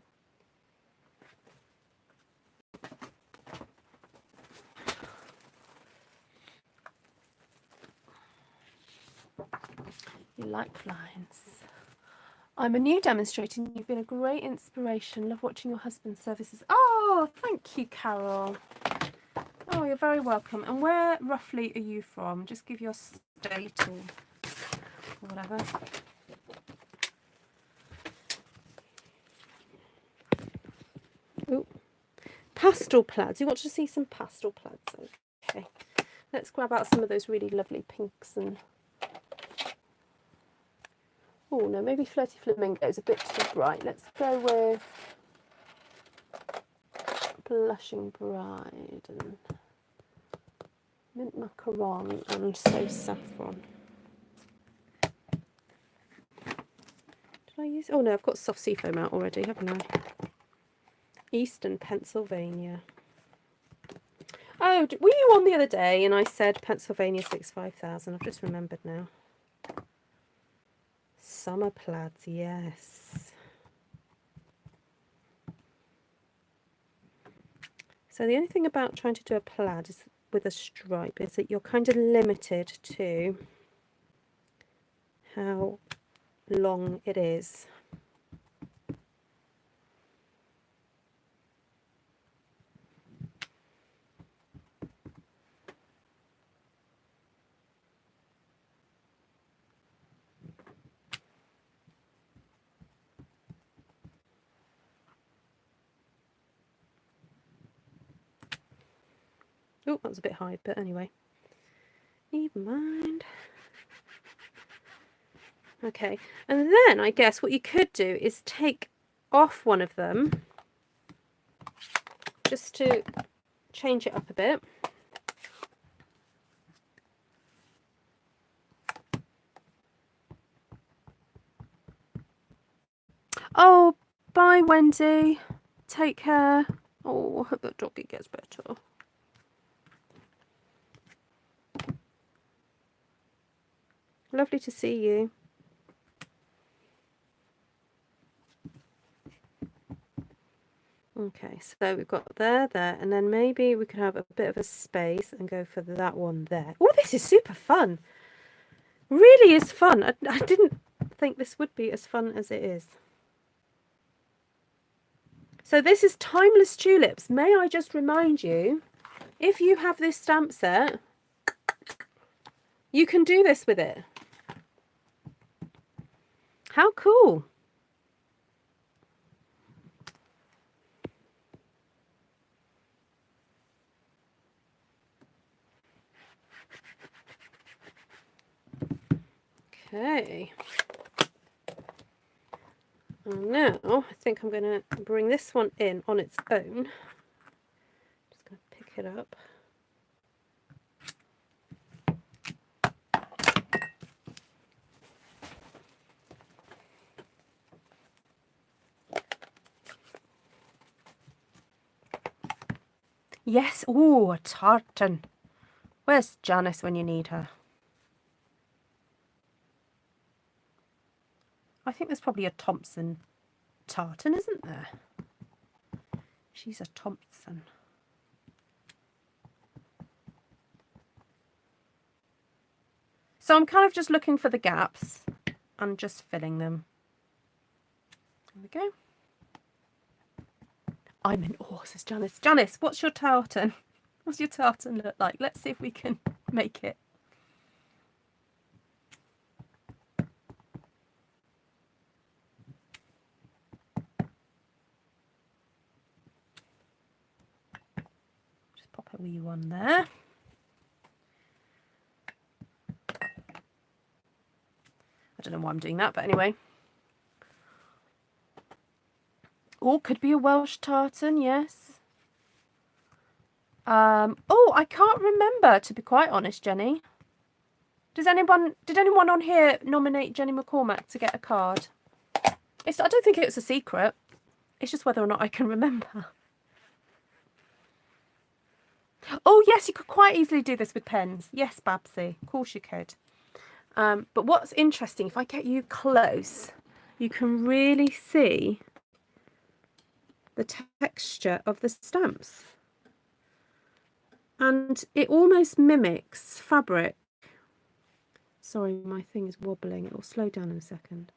You like lines. I'm a new demonstrator and you've been a great inspiration. Love watching your husband's services. Oh, thank you, Carol. Oh, you're very welcome. And where roughly are you from? Just give your state or whatever. Ooh. Pastel plaids. You want to see some pastel plaids? Okay. Let's grab out some of those really lovely pinks and... Oh, no, maybe Flirty Flamingo is a bit too bright. Let's go with Blushing Bride and Mint Macaron and So Saffron. Did I use... Oh, no, I've got Soft Seafoam out already, haven't I? Eastern Pennsylvania. Oh, were you on the other day and I said Pennsylvania 65,000? I've just remembered now. Summer plaids, yes. So the only thing about trying to do a plaid is with a stripe is that you're kind of limited to how long it is. Oh, that was a bit high, but anyway. Never mind. Okay, and then I guess what you could do is take off one of them just to change it up a bit. Oh, bye, Wendy. Take care. Oh, I hope that doggy gets better. Lovely to see you. Okay, so we've got there, and then maybe we could have a bit of a space and go for that one there. Oh, this is super fun. Really is fun. I didn't think this would be as fun as it is. So this is Timeless Tulips. May I just remind you, if you have this stamp set, you can do this with it. How cool. Okay. And now I think I'm going to bring this one in on its own. Just going to pick it up. Yes, ooh, a tartan. Where's Janice when you need her? I think there's probably a Thompson tartan, isn't there? She's a Thompson. So I'm kind of just looking for the gaps and just filling them. There we go. I'm in awe, says Janice. Janice, what's your tartan? What's your tartan look like? Let's see if we can make it. Just pop a wee one there. I don't know why I'm doing that, but anyway. Oh, could be a Welsh tartan, yes. Oh, I can't remember, to be quite honest, Jenny. Did anyone on here nominate Jenny McCormack to get a card? I don't think it's a secret. It's just whether or not I can remember. Oh, yes, you could quite easily do this with pens. Yes, Babsy, of course you could. But what's interesting, if I get you close, you can really see the texture of the stamps. And it almost mimics fabric. Sorry, my thing is wobbling. It will slow down in a second.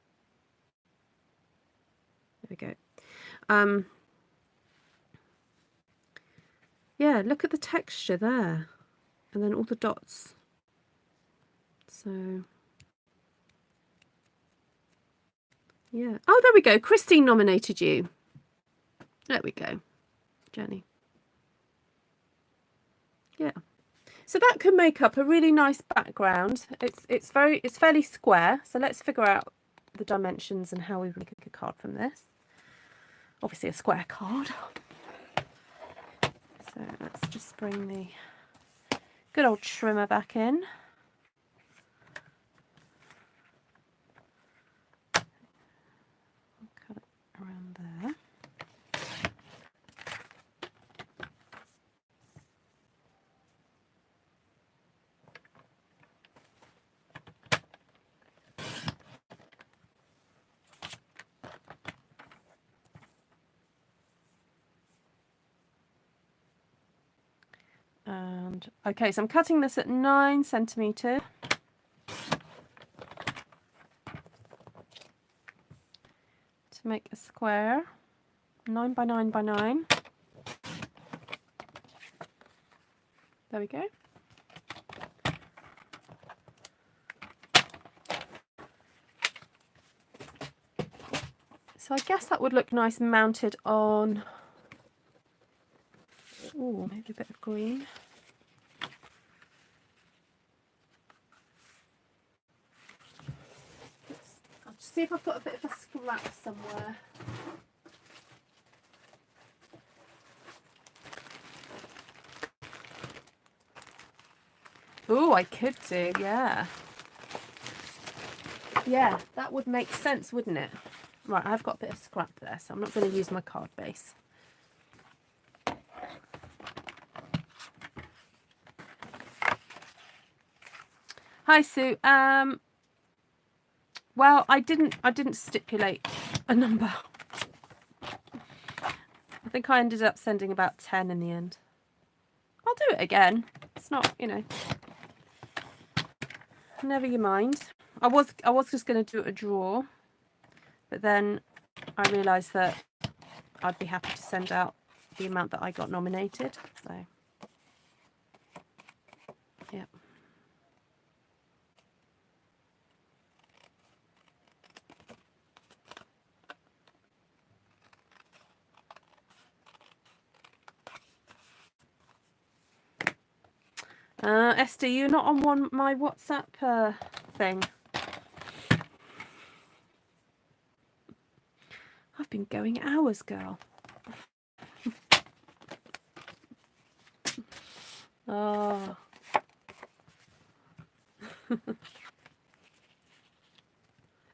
There we go. Yeah, look at the texture there. And then all the dots. So, yeah. Oh, there we go. Christine nominated you. There we go. Jenny. Yeah. So that could make up a really nice background. It's fairly square. So let's figure out the dimensions and how we make a card from this. Obviously a square card. So let's just bring the good old trimmer back in. Cut it around there. And okay, so I'm cutting this at 9 centimeters. To make a square, 9 by 9 by 9. There we go. So I guess that would look nice mounted on, oh, maybe a bit of green. I'll just see if I've got a bit of a scrap somewhere. Oh, I could do, yeah. Yeah, that would make sense, wouldn't it? Right, I've got a bit of scrap there, so I'm not going to use my card base. Hi, Sue. Well, I didn't stipulate a number. I think I ended up sending about 10 in the end. I'll do it again. It's not, you know. Never you mind. I was just going to do a draw, but then I realised that I'd be happy to send out the amount that I got nominated. So, yeah. Esther, you're not on my WhatsApp thing. I've been going hours, girl. Oh.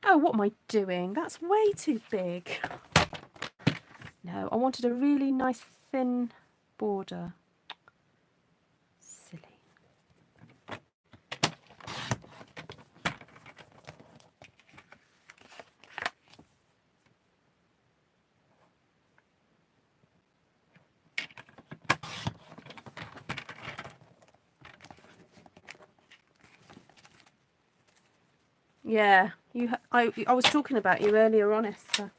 Oh, what am I doing? That's way too big. No, I wanted a really nice thin border. Silly. Yeah, I was talking about you earlier on, Esther.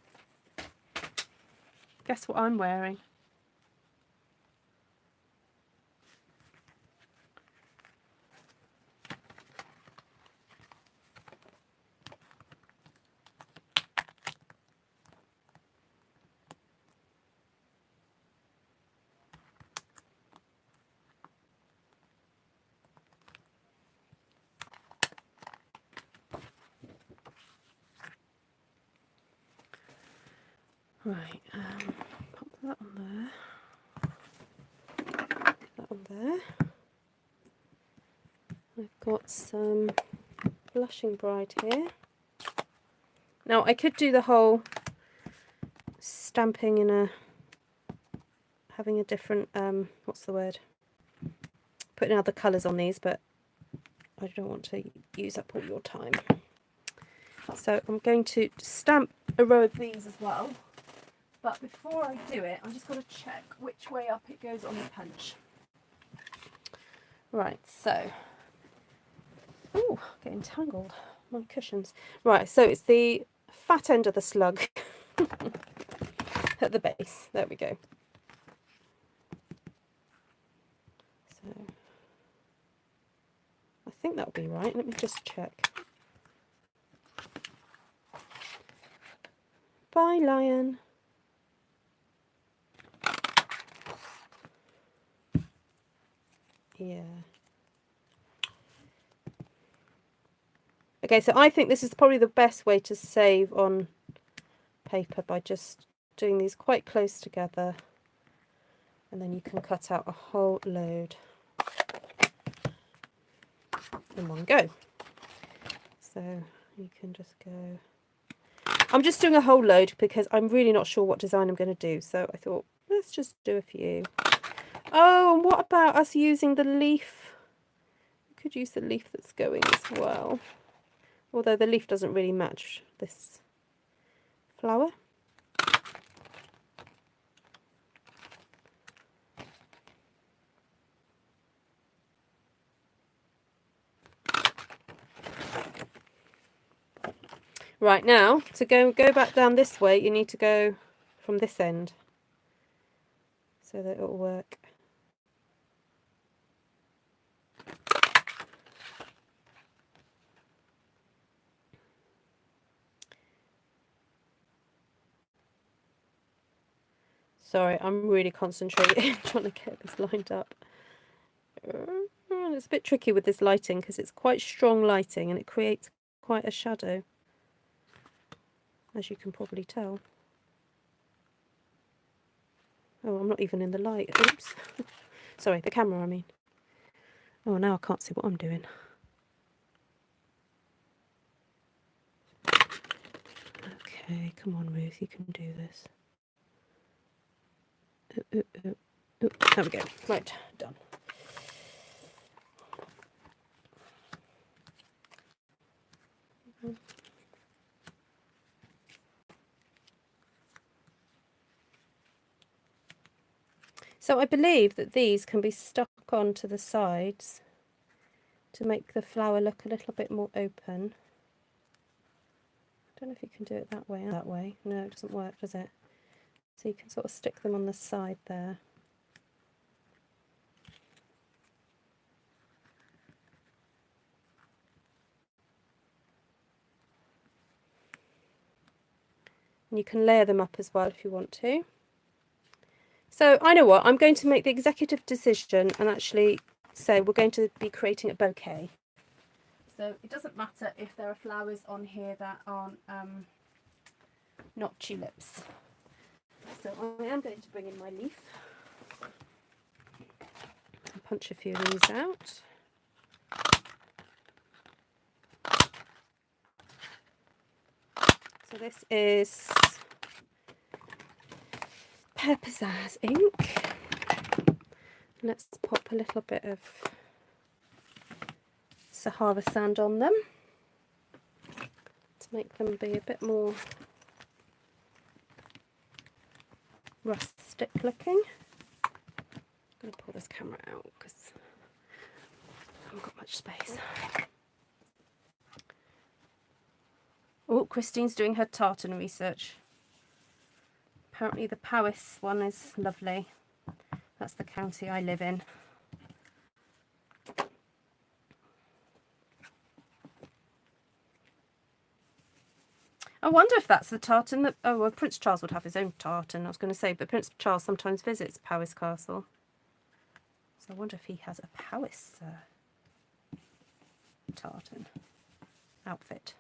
Guess what I'm wearing? Right, pop that on there. That on there. I've got some Blushing Bride here. Now I could do the whole stamping in a, having a different, what's the word? Putting other colours on these, but I don't want to use up all your time. So I'm going to stamp a row of these as well. But before I do it, I'm just going to check which way up it goes on the punch. Right, so, oh, getting tangled, my cushions. Right, so it's the fat end of the slug at the base. There we go. So, I think that'll be right. Let me just check. Bye, lion. Yeah. Okay, so I think this is probably the best way to save on paper, by just doing these quite close together, and then you can cut out a whole load in one go. So you can just go. I'm just doing a whole load because I'm really not sure what design I'm going to do, so I thought let's just do a few. Oh, and what about us using the leaf? We could use the leaf that's going as well, although the leaf doesn't really match this flower. Right, now to go back down this way, you need to go from this end so that it'll work. Sorry, I'm really concentrating trying to get this lined up. It's a bit tricky with this lighting because it's quite strong lighting and it creates quite a shadow, as you can probably tell. Oh, I'm not even in the light. Oops. Sorry, the camera, I mean. Oh, now I can't see what I'm doing. Okay, come on, Ruth, you can do this. There we go. Right, done. So I believe that these can be stuck onto the sides to make the flower look a little bit more open. I don't know if you can do it that way or that way. No, it doesn't work, does it? So you can sort of stick them on the side there. And you can layer them up as well if you want to. So I know what, I'm going to make the executive decision and actually say we're going to be creating a bouquet. So it doesn't matter if there are flowers on here that aren't not tulips. So I am going to bring in my leaf and punch a few of these out. So this is Pizzazz ink. Let's pop a little bit of Sahara sand on them to make them be a bit more rustic looking. I'm going to pull this camera out because I haven't got much space. Christine's doing her tartan research. Apparently the Powys one is lovely. That's the county I live in. I wonder if that's the tartan that... Oh, well, Prince Charles would have his own tartan, I was going to say, but Prince Charles sometimes visits Powys Castle. So I wonder if he has a Powys tartan outfit.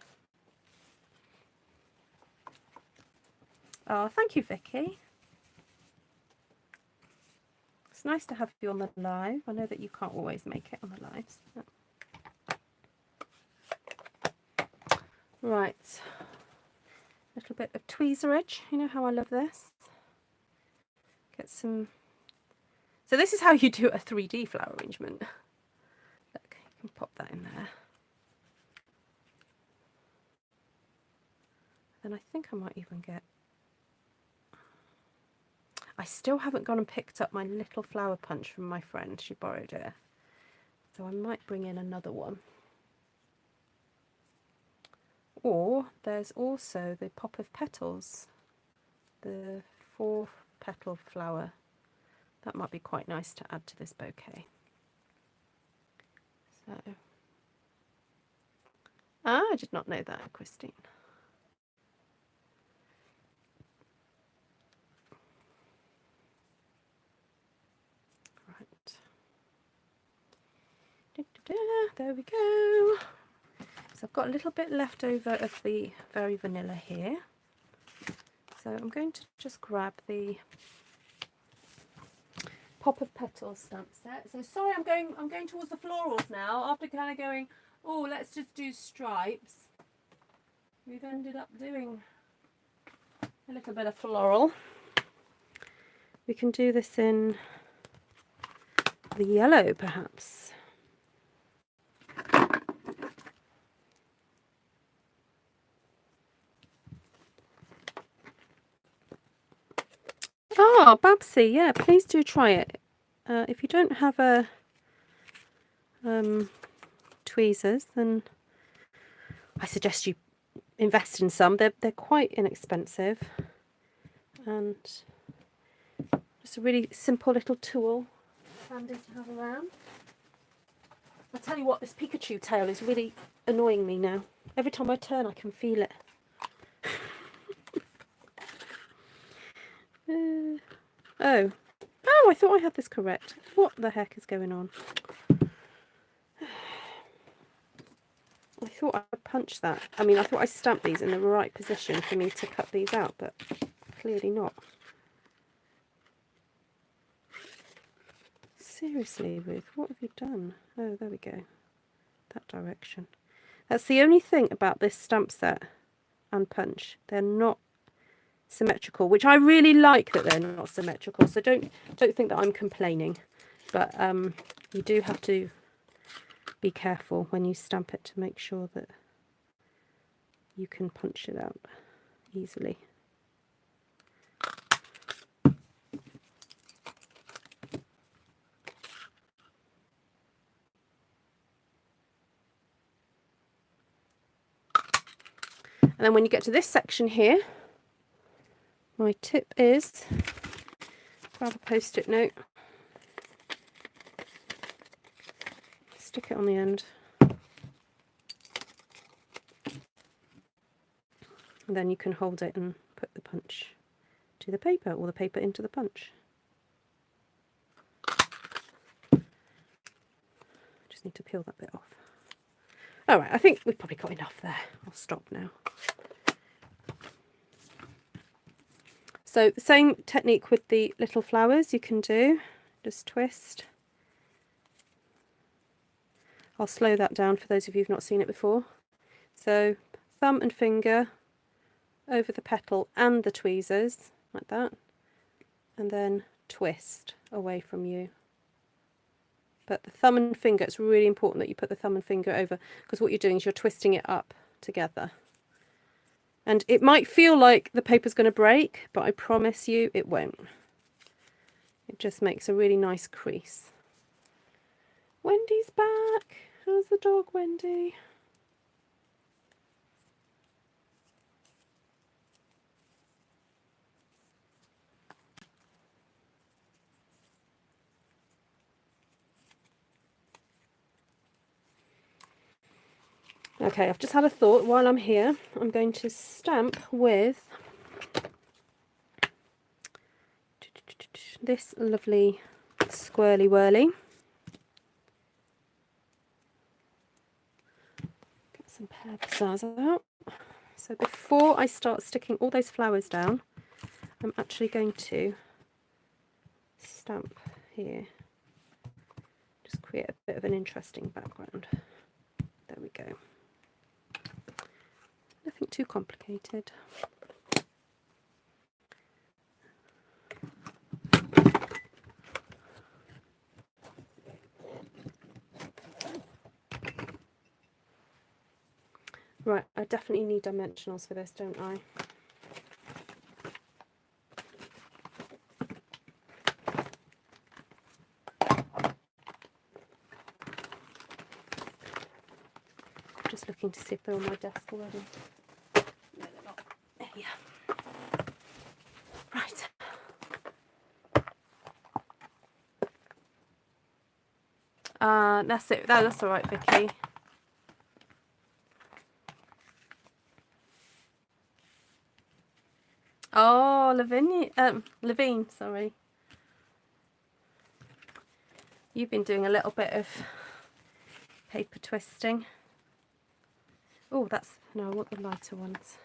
Oh, thank you, Vicky. It's nice to have you on the live. I know that you can't always make it on the lives. Right. A little bit of tweezerage. You know how I love this. Get some... So this is how you do a 3D flower arrangement. Look, you can pop that in there. Then I think I might even get... I still haven't gone and picked up my little flower punch from my friend. She borrowed it. So I might bring in another one. Or there's also the pop of petals, the 4-petal flower. That might be quite nice to add to this bouquet. So, I did not know that, Christine. Right. There we go. So I've got a little bit left over of the Very Vanilla here. So I'm going to just grab the Pop of Petals stamp set. So sorry, I'm going towards the florals now. After kind of going, oh, let's just do stripes. We've ended up doing a little bit of floral. We can do this in the yellow, perhaps. Oh, Babsy, yeah, please do try it. If you don't have a tweezers, then I suggest you invest in some. They're quite inexpensive, and just a really simple little tool, handy to have around. I'll tell you what, this Pikachu tail is really annoying me now. Every time I turn, I can feel it. Oh, I thought I had this correct. What the heck is going on? I thought I punched that. I mean, I thought I stamped these in the right position for me to cut these out, but clearly not. Seriously, Ruth, what have you done? Oh, there we go. That direction. That's the only thing about this stamp set and punch. They're not symmetrical, which I really like that they're not symmetrical, so don't think that I'm complaining, but you do have to be careful when you stamp it to make sure that you can punch it out easily. And then when you get to this section here, my tip is grab a post-it note, stick it on the end, and then you can hold it and put the punch to the paper, or the paper into the punch. Just need to peel that bit off. Alright, I think we've probably got enough there. I'll stop now. So the same technique with the little flowers you can do. Just twist. I'll slow that down for those of you who've not seen it before. So thumb and finger over the petal and the tweezers, like that. And then twist away from you. But the thumb and finger, it's really important that you put the thumb and finger over, because what you're doing is you're twisting it up together. And it might feel like the paper's going to break, but I promise you it won't. It just makes a really nice crease. Wendy's back. How's the dog, Wendy? Okay, I've just had a thought while I'm here. I'm going to stamp with this lovely squirly whirly. Get some pear pizzazz out. So before I start sticking all those flowers down, I'm actually going to stamp here. Just create a bit of an interesting background. There we go. Nothing too complicated. Right, I definitely need dimensionals for this, don't I? Just looking to see if they're on my desk already. No, they're not. There we are. Right. That's it. That's all right, Vicky. Oh, Levine, sorry. You've been doing a little bit of paper twisting. Oh, no, I want the lighter ones.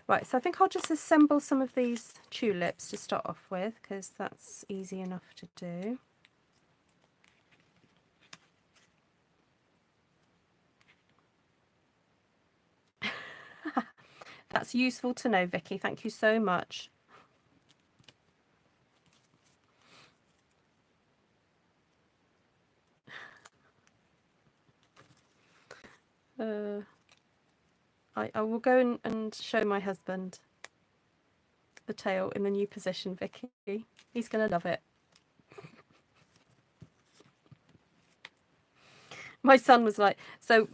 Right, so I think I'll just assemble some of these tulips to start off with, because that's easy enough to do. That's useful to know, Vicky. Thank you so much. I will go and show my husband the tail in the new position, Vicky. He's going to love it. My son was like, so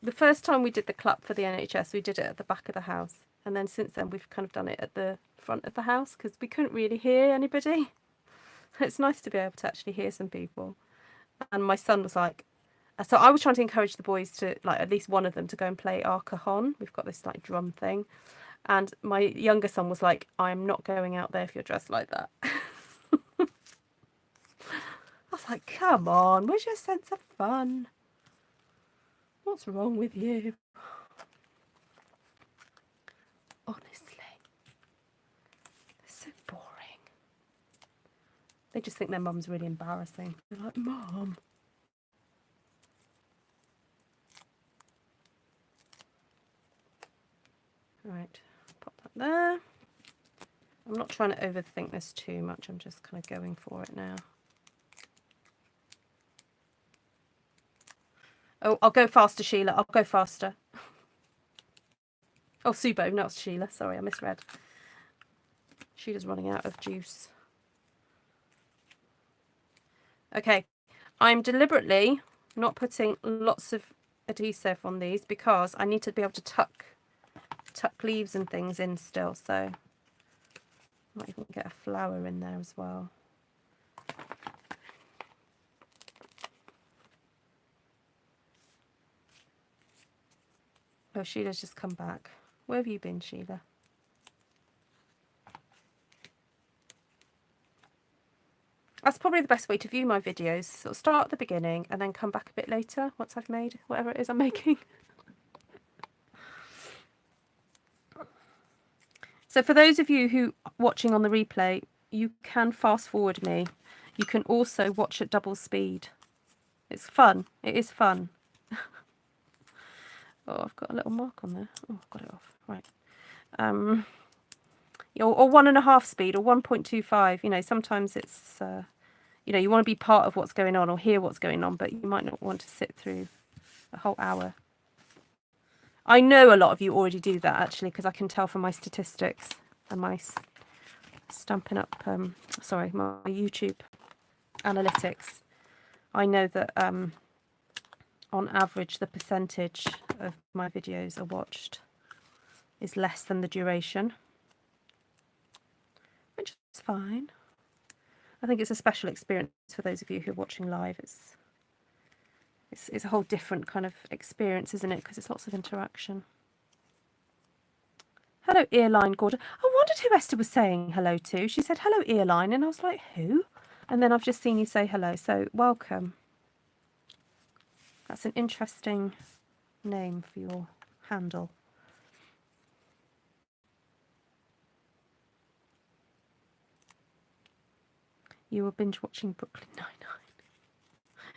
the first time we did the clap for the NHS, we did it at the back of the house. And then since then, we've kind of done it at the front of the house because we couldn't really hear anybody. It's nice to be able to actually hear some people. And my son was like, so I was trying to encourage the boys to, like, at least one of them to go and play our cajon. We've got this like drum thing. And my younger son was like, I'm not going out there if you're dressed like that. I was like, come on, where's your sense of fun? What's wrong with you? Honestly. They're so boring. They just think their mum's really embarrassing. They're like, Mum. Right, pop that there. I'm not trying to overthink this too much. I'm just kind of going for it now. Oh, I'll go faster, Sheila. I'll go faster. Oh, Subo, not Sheila. Sorry, I misread. Sheila's running out of juice. Okay, I'm deliberately not putting lots of adhesive on these because I need to be able to tuck leaves and things in still. So I might even get a flower in there as well. Oh, Sheila's just come back. Where have you been, Sheila? That's probably the best way to view my videos. So start at the beginning and then come back a bit later once I've made whatever it is I'm making. So for those of you who are watching on the replay, you can fast forward me. You can also watch at double speed. It's fun. It is fun. Oh, I've got a little mark on there. Oh, I've got it off. Right. Or 1.5 speed or 1.25. You know, sometimes it's, you know, you want to be part of what's going on or hear what's going on, but you might not want to sit through a whole hour. I know a lot of you already do that, actually, because I can tell from my statistics and my Stampin' Up, sorry, my YouTube analytics. I know that on average, the percentage of my videos are watched is less than the duration, which is fine. I think it's a special experience for those of you who are watching live. It's a whole different kind of experience, isn't it? Because it's lots of interaction. Hello, Earline Gordon. I wondered who Esther was saying hello to. She said, hello, Earline. And I was like, who? And then I've just seen you say hello. So welcome. That's an interesting name for your handle. You were binge watching Brooklyn Nine-Nine.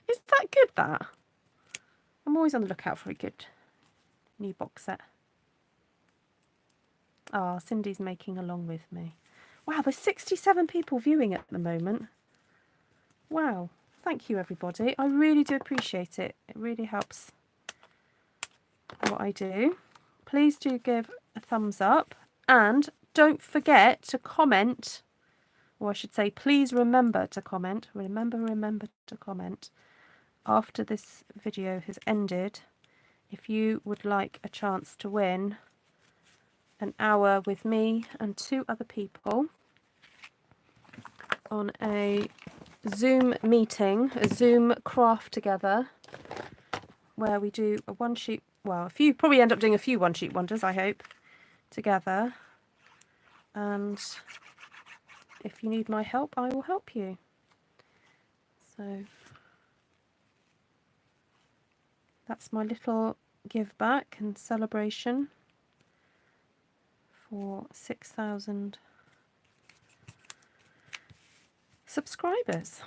Is that good, that? I'm always on the lookout for a good new box set. Ah, Cindy's making along with me. Wow, there's 67 people viewing at the moment. Wow. Thank you, everybody. I really do appreciate it. It really helps what I do. Please do give a thumbs up. And don't forget to comment, or I should say, please remember to comment. Remember to comment after this video has ended if you would like a chance to win an hour with me and 2 other people on a Zoom meeting, a Zoom craft together, where we do a one sheet, well, probably end up doing a few one sheet wonders, I hope, together. And if you need my help, I will help you. So that's my little give back and celebration for 6,000 subscribers.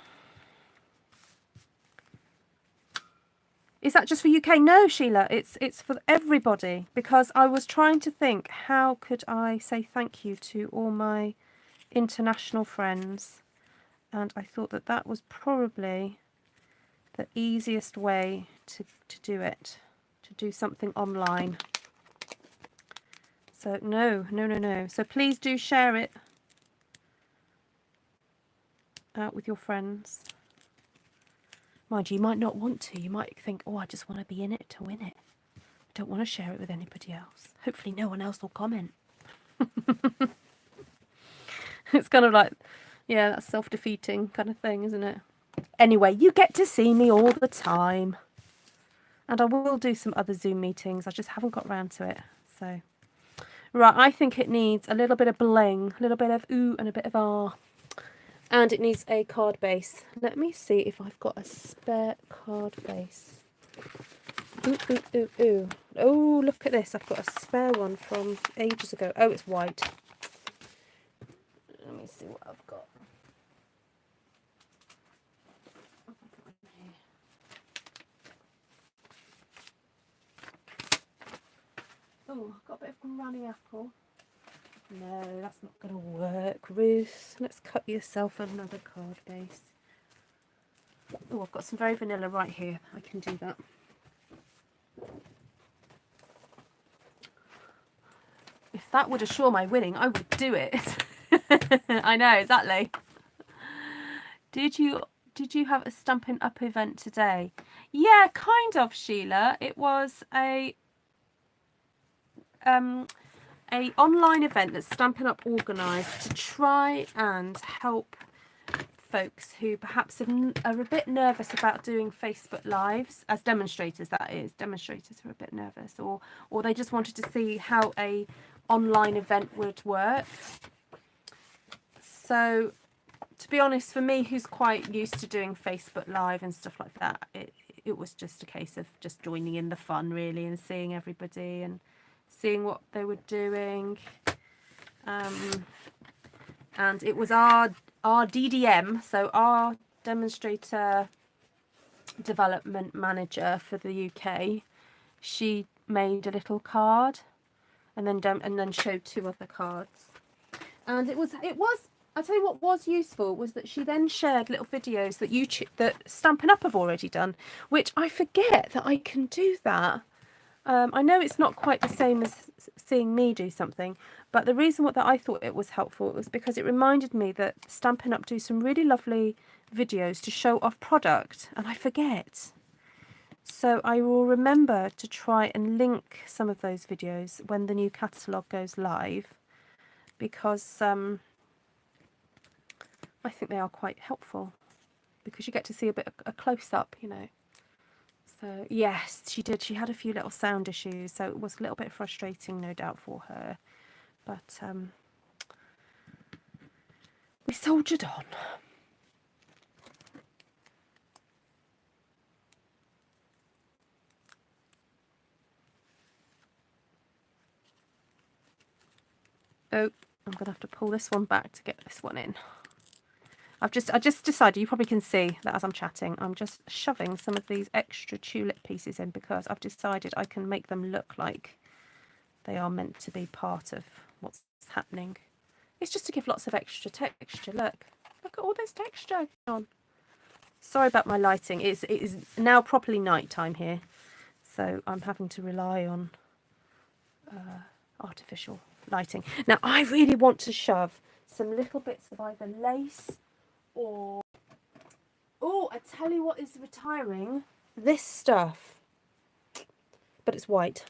Is that just for UK? No, Sheila, it's for everybody, because I was trying to think, how could I say thank you to all my international friends, and I thought that that was probably the easiest way to do it, to do something online. So no. So please do share it out with your friends. Mind you, you might not want to. You might think, oh, I just want to be in it to win it. I don't want to share it with anybody else. Hopefully no one else will comment. It's kind of like, yeah, that's self-defeating kind of thing, isn't it? Anyway, you get to see me all the time. And I will do some other Zoom meetings. I just haven't got round to it. So, right, I think it needs a little bit of bling, a little bit of ooh and a bit of ah. And it needs a card base. Let me see if I've got a spare card base. Ooh. Oh, look at this. I've got a spare one from ages ago. Oh, it's white. Let me see what I've got. Oh, I've got a bit of granny apple. No, that's not going to work, Ruth. Let's cut yourself another card base. Oh, I've got some very vanilla right here. I can do that. If that would assure my winning, I would do it. I know, exactly. Did you have a Stampin' Up event today? Yeah, kind of, Sheila. It was a online event that Stampin' Up organised to try and help folks who perhaps are a bit nervous about doing Facebook Lives, as demonstrators, that is. Demonstrators who are a bit nervous, or they just wanted to see how a online event would work. So, to be honest, for me, who's quite used to doing Facebook Live and stuff like that, it was just a case of just joining in the fun, really, and seeing everybody and seeing what they were doing. And it was our DDM, so our demonstrator development manager for the UK. She made a little card and then showed 2 other cards. And it was I tell you what was useful was that she then shared little videos that Stampin' Up have already done, which I forget that I can do that. I know it's not quite the same as seeing me do something, but the reason that I thought it was helpful was because it reminded me that Stampin' Up do some really lovely videos to show off product, and I forget. So I will remember to try and link some of those videos when the new catalogue goes live, because I think they are quite helpful, because you get to see a close-up, you know. So yes, she did. She had a few little sound issues, so it was a little bit frustrating, no doubt, for her. But we soldiered on. Oh, I'm gonna have to pull this one back to get this one in. I just decided, you probably can see that as I'm chatting, I'm just shoving some of these extra tulip pieces in because I've decided I can make them look like they are meant to be part of what's happening. It's just to give lots of extra texture. Look at all this texture on. Sorry about my lighting. It is now properly night time here, so I'm having to rely on artificial lighting. Now I really want to shove some little bits of either lace or, oh, I tell you what is retiring, this stuff, but it's white.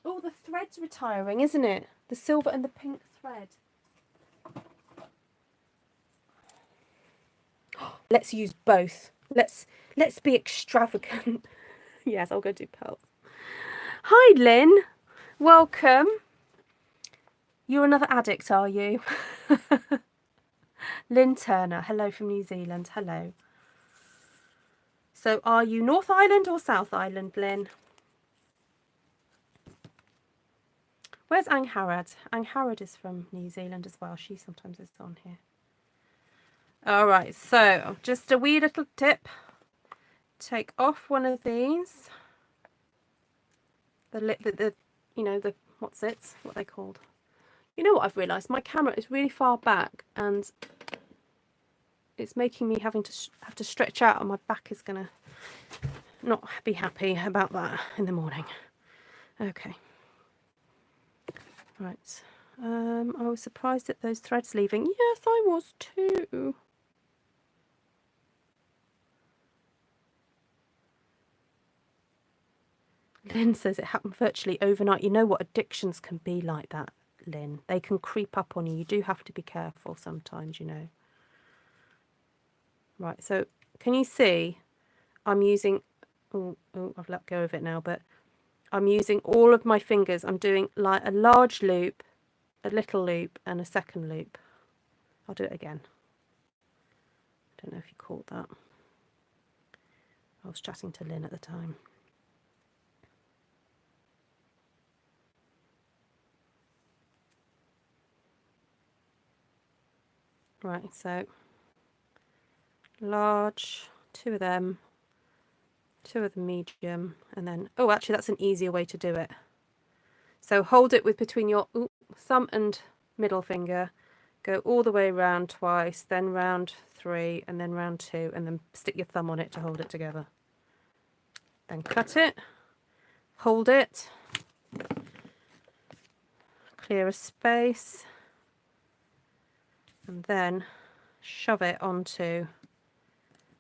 Oh, the thread's retiring, isn't it? The silver and the pink thread. Let's use both. Let's be extravagant. Yes, I'll go do pearls. Hi, Lynn. Welcome. You're another addict, are you? Lynn Turner. Hello from New Zealand. Hello. So are you North Island or South Island, Lynn? Where's Angharad? Angharad is from New Zealand as well. She sometimes is on here. All right, so just a wee little tip. Take off one of these. The you know, the what are they called? You know what I've realised? My camera is really far back and it's making me have to stretch out, and my back is gonna not be happy about that in the morning. Okay. Right. I was surprised at those threads leaving. Yes, I was too. Lynn says it happened virtually overnight. You know what addictions can be like that, Lynn. They can creep up on you. You do have to be careful sometimes, you know. Right, so can you see I'm using, oh, I've let go of it now, but I'm using all of my fingers. I'm doing like a large loop, a little loop, and a second loop. I'll do it again. I don't know if you caught that. I was chatting to Lynn at the time. Right, so large, two of them, two of the medium, and then, oh, actually that's an easier way to do it. So hold it with between your thumb and middle finger, go all the way around twice, then round 3, and then round 2, and then stick your thumb on it to hold it together. Then cut it, hold it, clear a space, and then shove it onto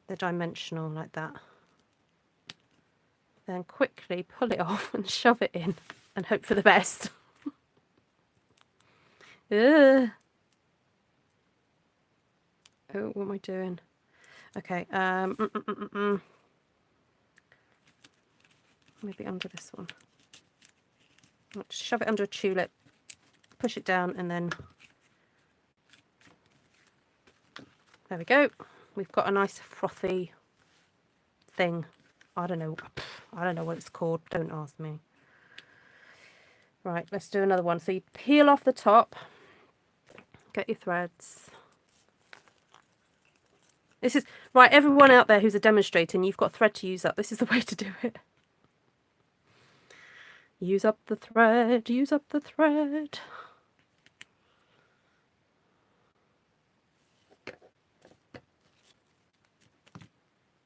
the dimensional like that. Then quickly pull it off and shove it in and hope for the best. Ugh. Oh, what am I doing? Okay, maybe under this one. Let's shove it under a tulip, push it down, and then there we go. We've got a nice frothy thing. I don't know what it's called. Don't ask me. Right, let's do another one. So you peel off the top, get your threads. This is right, everyone out there who's a demonstrator and you've got thread to use up, this is the way to do it. Use up the thread, use up the thread.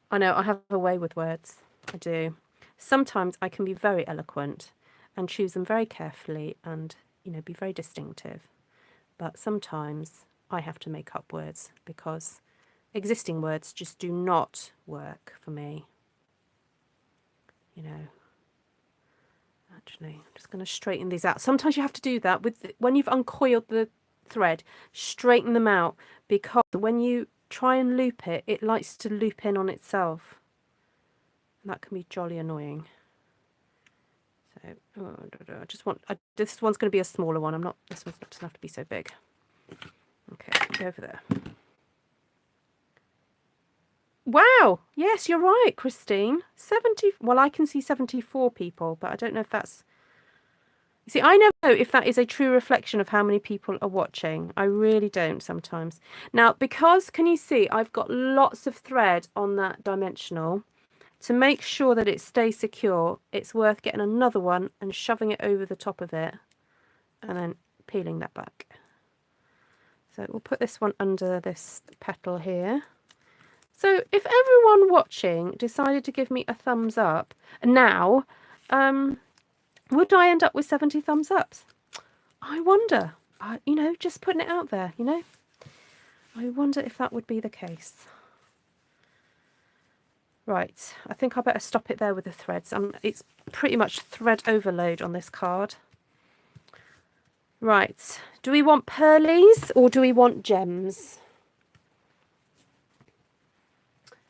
I know, I have a way with words. I do. Sometimes I can be very eloquent and choose them very carefully and, you know, be very distinctive. But sometimes I have to make up words because existing words just do not work for me. You know. Actually, I'm just going to straighten these out. Sometimes you have to do that with when you've uncoiled the thread, straighten them out, because when you try and loop it, it likes to loop in on itself. And that can be jolly annoying. So I just want, this one's going to be a smaller one. This one's not doesn't have to be so big. Okay, go over there. Wow, yes, you're right, Christine. 70, well, I can see 74 people, but I don't know if that's... You see, I never know if that is a true reflection of how many people are watching. I really don't sometimes. Now, because, can you see, I've got lots of thread on that dimensional. To make sure that it stays secure, it's worth getting another one and shoving it over the top of it and then peeling that back. So we'll put this one under this petal here. So if everyone watching decided to give me a thumbs up now, would I end up with 70 thumbs ups? I wonder. You know, just putting it out there, you know. I wonder if that would be the case. Right, I think I better stop it there with the threads. It's pretty much thread overload on this card. Right, do we want pearlies or do we want gems?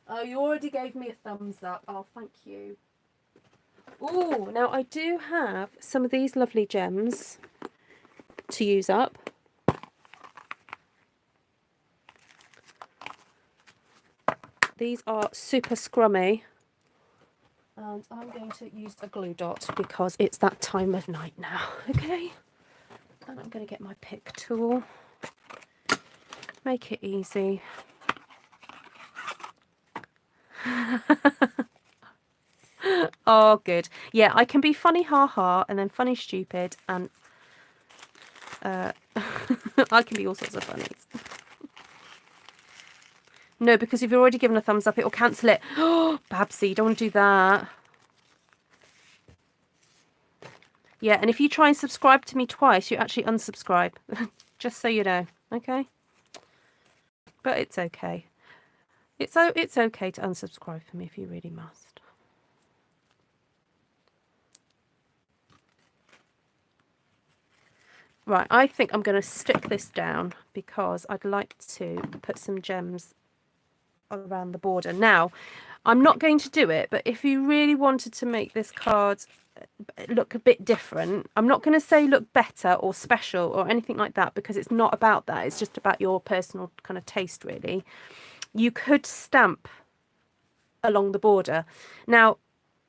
Oh, you already gave me a thumbs up. Oh, thank you. Oh, now I do have some of these lovely gems to use up. These are super scrummy. And I'm going to use a glue dot because it's that time of night now. Okay. And I'm going to get my pick tool. Make it easy. Oh, good. Yeah, I can be funny ha-ha and then funny stupid and I can be all sorts of funnies. No, because if you've already given a thumbs up, it will cancel it. Oh, Babsy, you don't want to do that. Yeah, and if you try and subscribe to me twice, you actually unsubscribe. Just so you know, okay? But it's okay. It's okay to unsubscribe for me if you really must. Right, I think I'm going to stick this down because I'd like to put some gems around the border. Now, I'm not going to do it, but if you really wanted to make this card look a bit different, I'm not going to say look better or special or anything like that, because it's not about that. It's just about your personal kind of taste, really. You could stamp along the border. Now,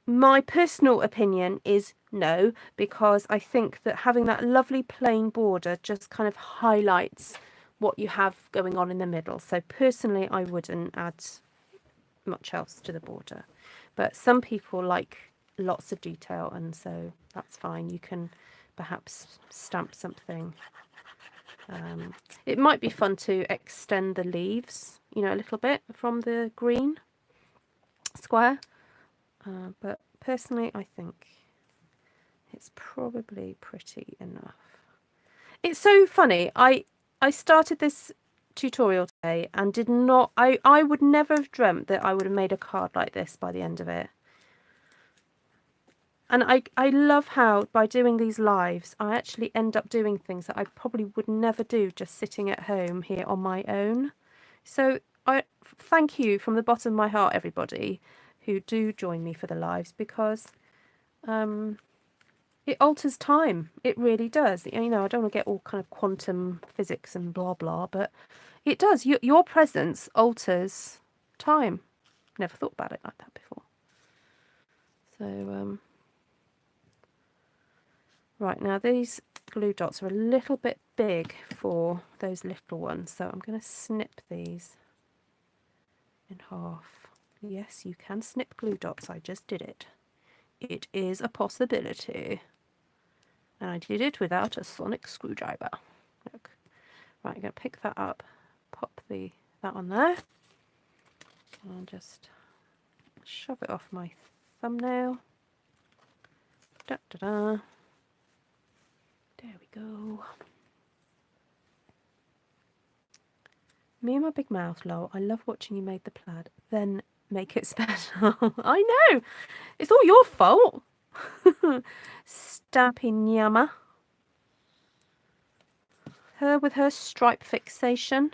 my personal opinion is no, because I think that having that lovely plain border just kind of highlights what you have going on in the middle. So personally, I wouldn't add much else to the border. But some people like lots of detail, and so that's fine. You can perhaps stamp something. It might be fun to extend the leaves, you know, a little bit from the green square. But personally, I think it's probably pretty enough. It's so funny. I started this tutorial today and did not... I would never have dreamt that I would have made a card like this by the end of it. And I love how by doing these lives, I actually end up doing things that I probably would never do just sitting at home here on my own. So I thank you from the bottom of my heart, everybody who do join me for the lives, because it alters time. It really does. You know, I don't want to get all kind of quantum physics and blah, blah, but it does. Your presence alters time. Never thought about it like that before. So, right, now these glue dots are a little bit big for those little ones, so I'm going to snip these in half. Yes, you can snip glue dots. I just did it. It is a possibility. And I did it without a sonic screwdriver. Look. Right, I'm going to pick that up, pop that on there, and just shove it off my thumbnail. Da, da, da. There we go. Me and my big mouth, lol. I love watching you make the plaid. Then make it special. I know. It's all your fault. Stampin' Yama. Her with her stripe fixation.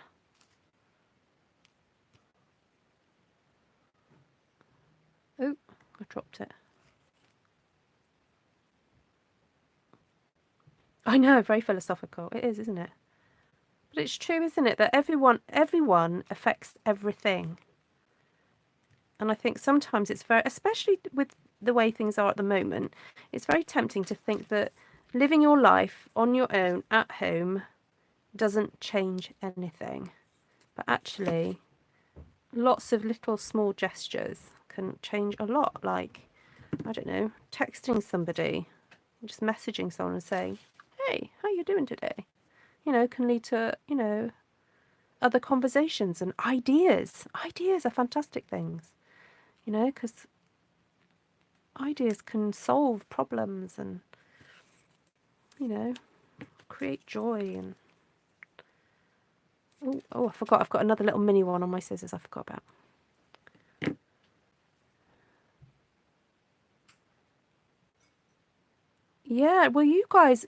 Oh, I dropped it. I know, very philosophical. It is, isn't it? But it's true, isn't it, that everyone affects everything. And I think sometimes it's very, especially with the way things are at the moment, it's very tempting to think that living your life on your own at home doesn't change anything. But actually, lots of little small gestures can change a lot. Like, I don't know, texting somebody, just messaging someone and saying, hey, how you doing today? You know, can lead to, you know, other conversations and ideas. Ideas are fantastic things, you know, because ideas can solve problems and, you know, create joy. And oh, I forgot. I've got another little mini one on my scissors I forgot about. Yeah, well, you guys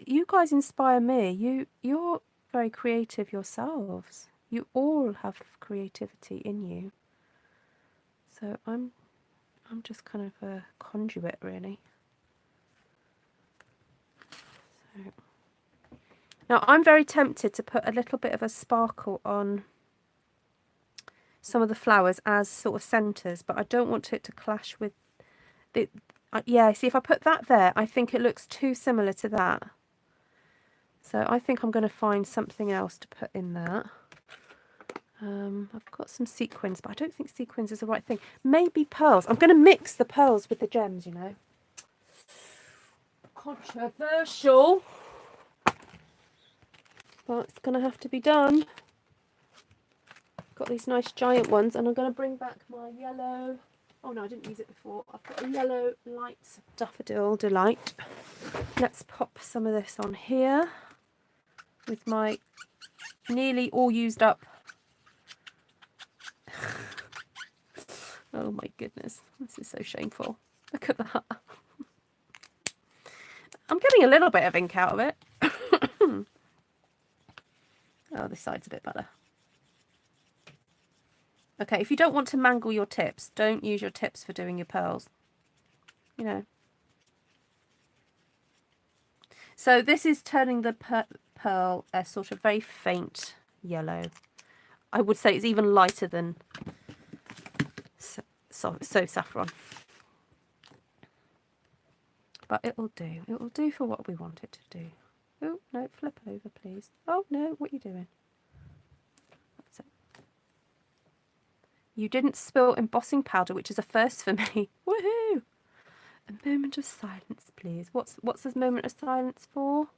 inspire me. You're very creative yourselves. You all have creativity in you. So I'm just kind of a conduit, really. So now I'm very tempted to put a little bit of a sparkle on some of the flowers as sort of centres, but I don't want it to clash with the. Yeah, see, if I put that there, I think it looks too similar to that. So I think I'm going to find something else to put in that. I've got some sequins, but I don't think sequins is the right thing. Maybe pearls. I'm going to mix the pearls with the gems, you know. Controversial. But it's going to have to be done. Got these nice giant ones, and I'm going to bring back my yellow. Oh no, I didn't use it before. I've got a yellow light daffodil delight. Let's pop some of this on here with my nearly all used up. Oh my goodness, this is so shameful. Look at that. I'm getting a little bit of ink out of it. Oh, this side's a bit better. Okay, if you don't want to mangle your tips, don't use your tips for doing your pearls. You know. So this is turning the pearl a sort of very faint yellow. I would say it's even lighter than so saffron. But it'll do. It'll do for what we want it to do. Oh, no, flip over, please. Oh, no, what are you doing? That's it. You didn't spill embossing powder, which is a first for me. Woohoo! A moment of silence, please. What's this moment of silence for?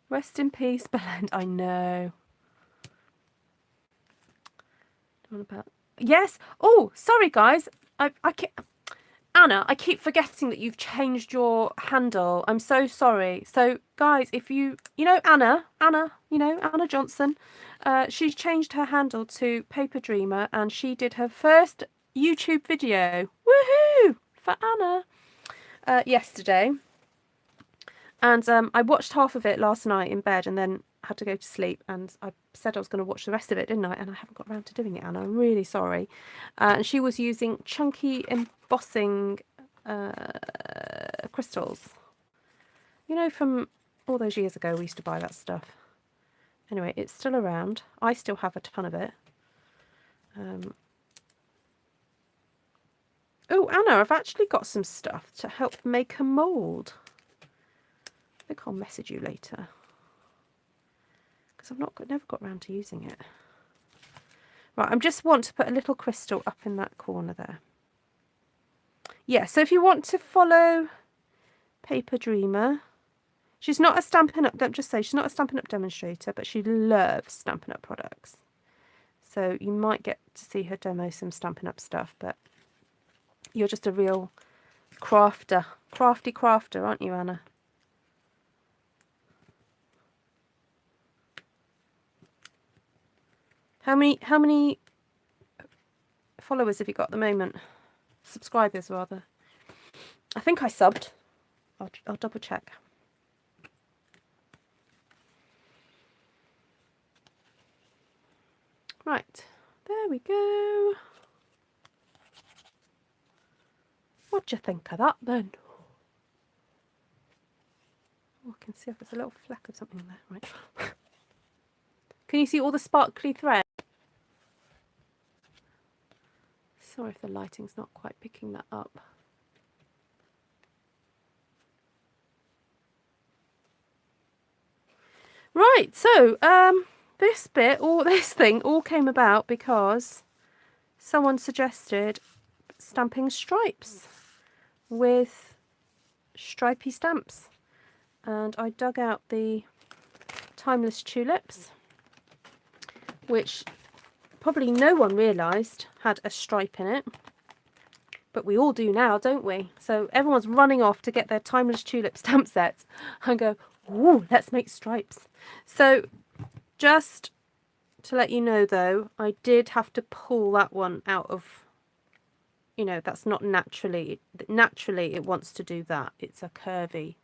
Rest in peace, Belend. I know. What about? Yes. Oh, sorry, guys. I Anna, I keep forgetting that you've changed your handle. I'm so sorry. So, guys, if you know Anna, you know, Anna Johnson, she's changed her handle to Paper Dreamer, and she did her first YouTube video. Woohoo! For Anna. Yesterday. And I watched half of it last night in bed and then had to go to sleep, and I said I was going to watch the rest of it, didn't I? And I haven't got around to doing it, Anna. I'm really sorry. And she was using chunky embossing crystals. You know, from all those years ago, we used to buy that stuff. Anyway, it's still around. I still have a ton of it. Oh, Anna, I've actually got some stuff to help make a mould. I think I'll message you later, because I've never got around to using it. Right, I just want to put a little crystal up in that corner there. Yeah, so if you want to follow Paper Dreamer, she's not a Stampin' Up, don't just say, she's not a Stampin' Up demonstrator, but she loves Stampin' Up products. So you might get to see her demo some Stampin' Up stuff, but you're just a real crafty crafter, aren't you, Anna? How many followers have you got at the moment? Subscribers, rather. I think I subbed. I'll double check. Right, there we go. What do you think of that then? Oh, I can see if there's a little fleck of something there. Right. Can you see all the sparkly thread? Sorry if the lighting's not quite picking that up. Right, so this bit, or this thing, all came about because someone suggested stamping stripes with stripy stamps. And I dug out the Timeless Tulips, which probably no one realised had a stripe in it. But we all do now, don't we? So everyone's running off to get their Timeless Tulip stamp sets and go, ooh, let's make stripes. So just to let you know, though, I did have to pull that one out of, you know, that's not naturally it wants to do that. It's a curvy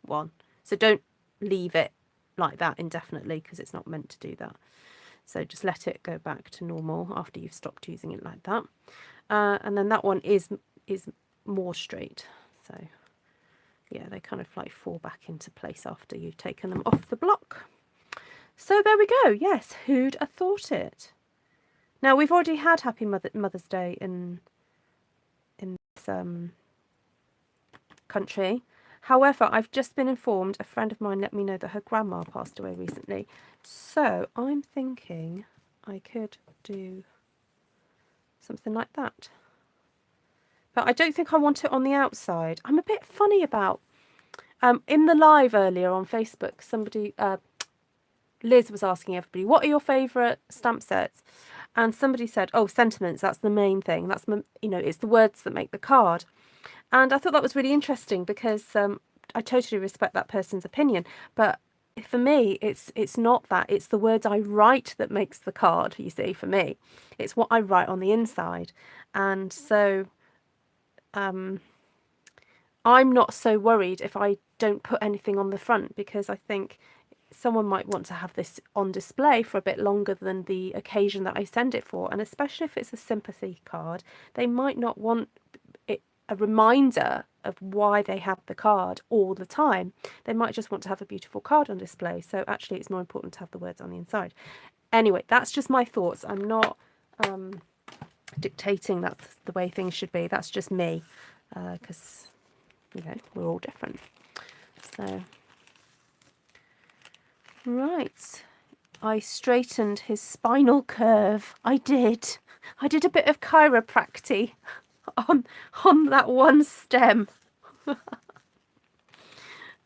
one. So don't leave it like that indefinitely, because it's not meant to do that. So just let it go back to normal after you've stopped using it like that. And then that one is more straight. So yeah, they kind of like fall back into place after you've taken them off the block. So there we go. Yes, who'd have thought it? Now we've already had Happy Mother's Day in this country. However, I've just been informed, a friend of mine let me know that her grandma passed away recently. So I'm thinking I could do something like that. But I don't think I want it on the outside. I'm a bit funny about, in the live earlier on Facebook, somebody, Liz was asking everybody, what are your favourite stamp sets? And somebody said, oh, sentiments, that's the main thing. That's, you know, it's the words that make the card. And I thought that was really interesting because I totally respect that person's opinion. But for me, it's not that. It's the words I write that makes the card, you see, for me. It's what I write on the inside. And so I'm not so worried if I don't put anything on the front, because I think someone might want to have this on display for a bit longer than the occasion that I send it for. And especially if it's a sympathy card, they might not want it, a reminder of why they have the card all the time. They might just want to have a beautiful card on display. So actually it's more important to have the words on the inside. Anyway, that's just my thoughts. I'm not dictating that's the way things should be. That's just me, because you know, we're all different. So right, I straightened his spinal curve. I did a bit of chiropractic on that one stem.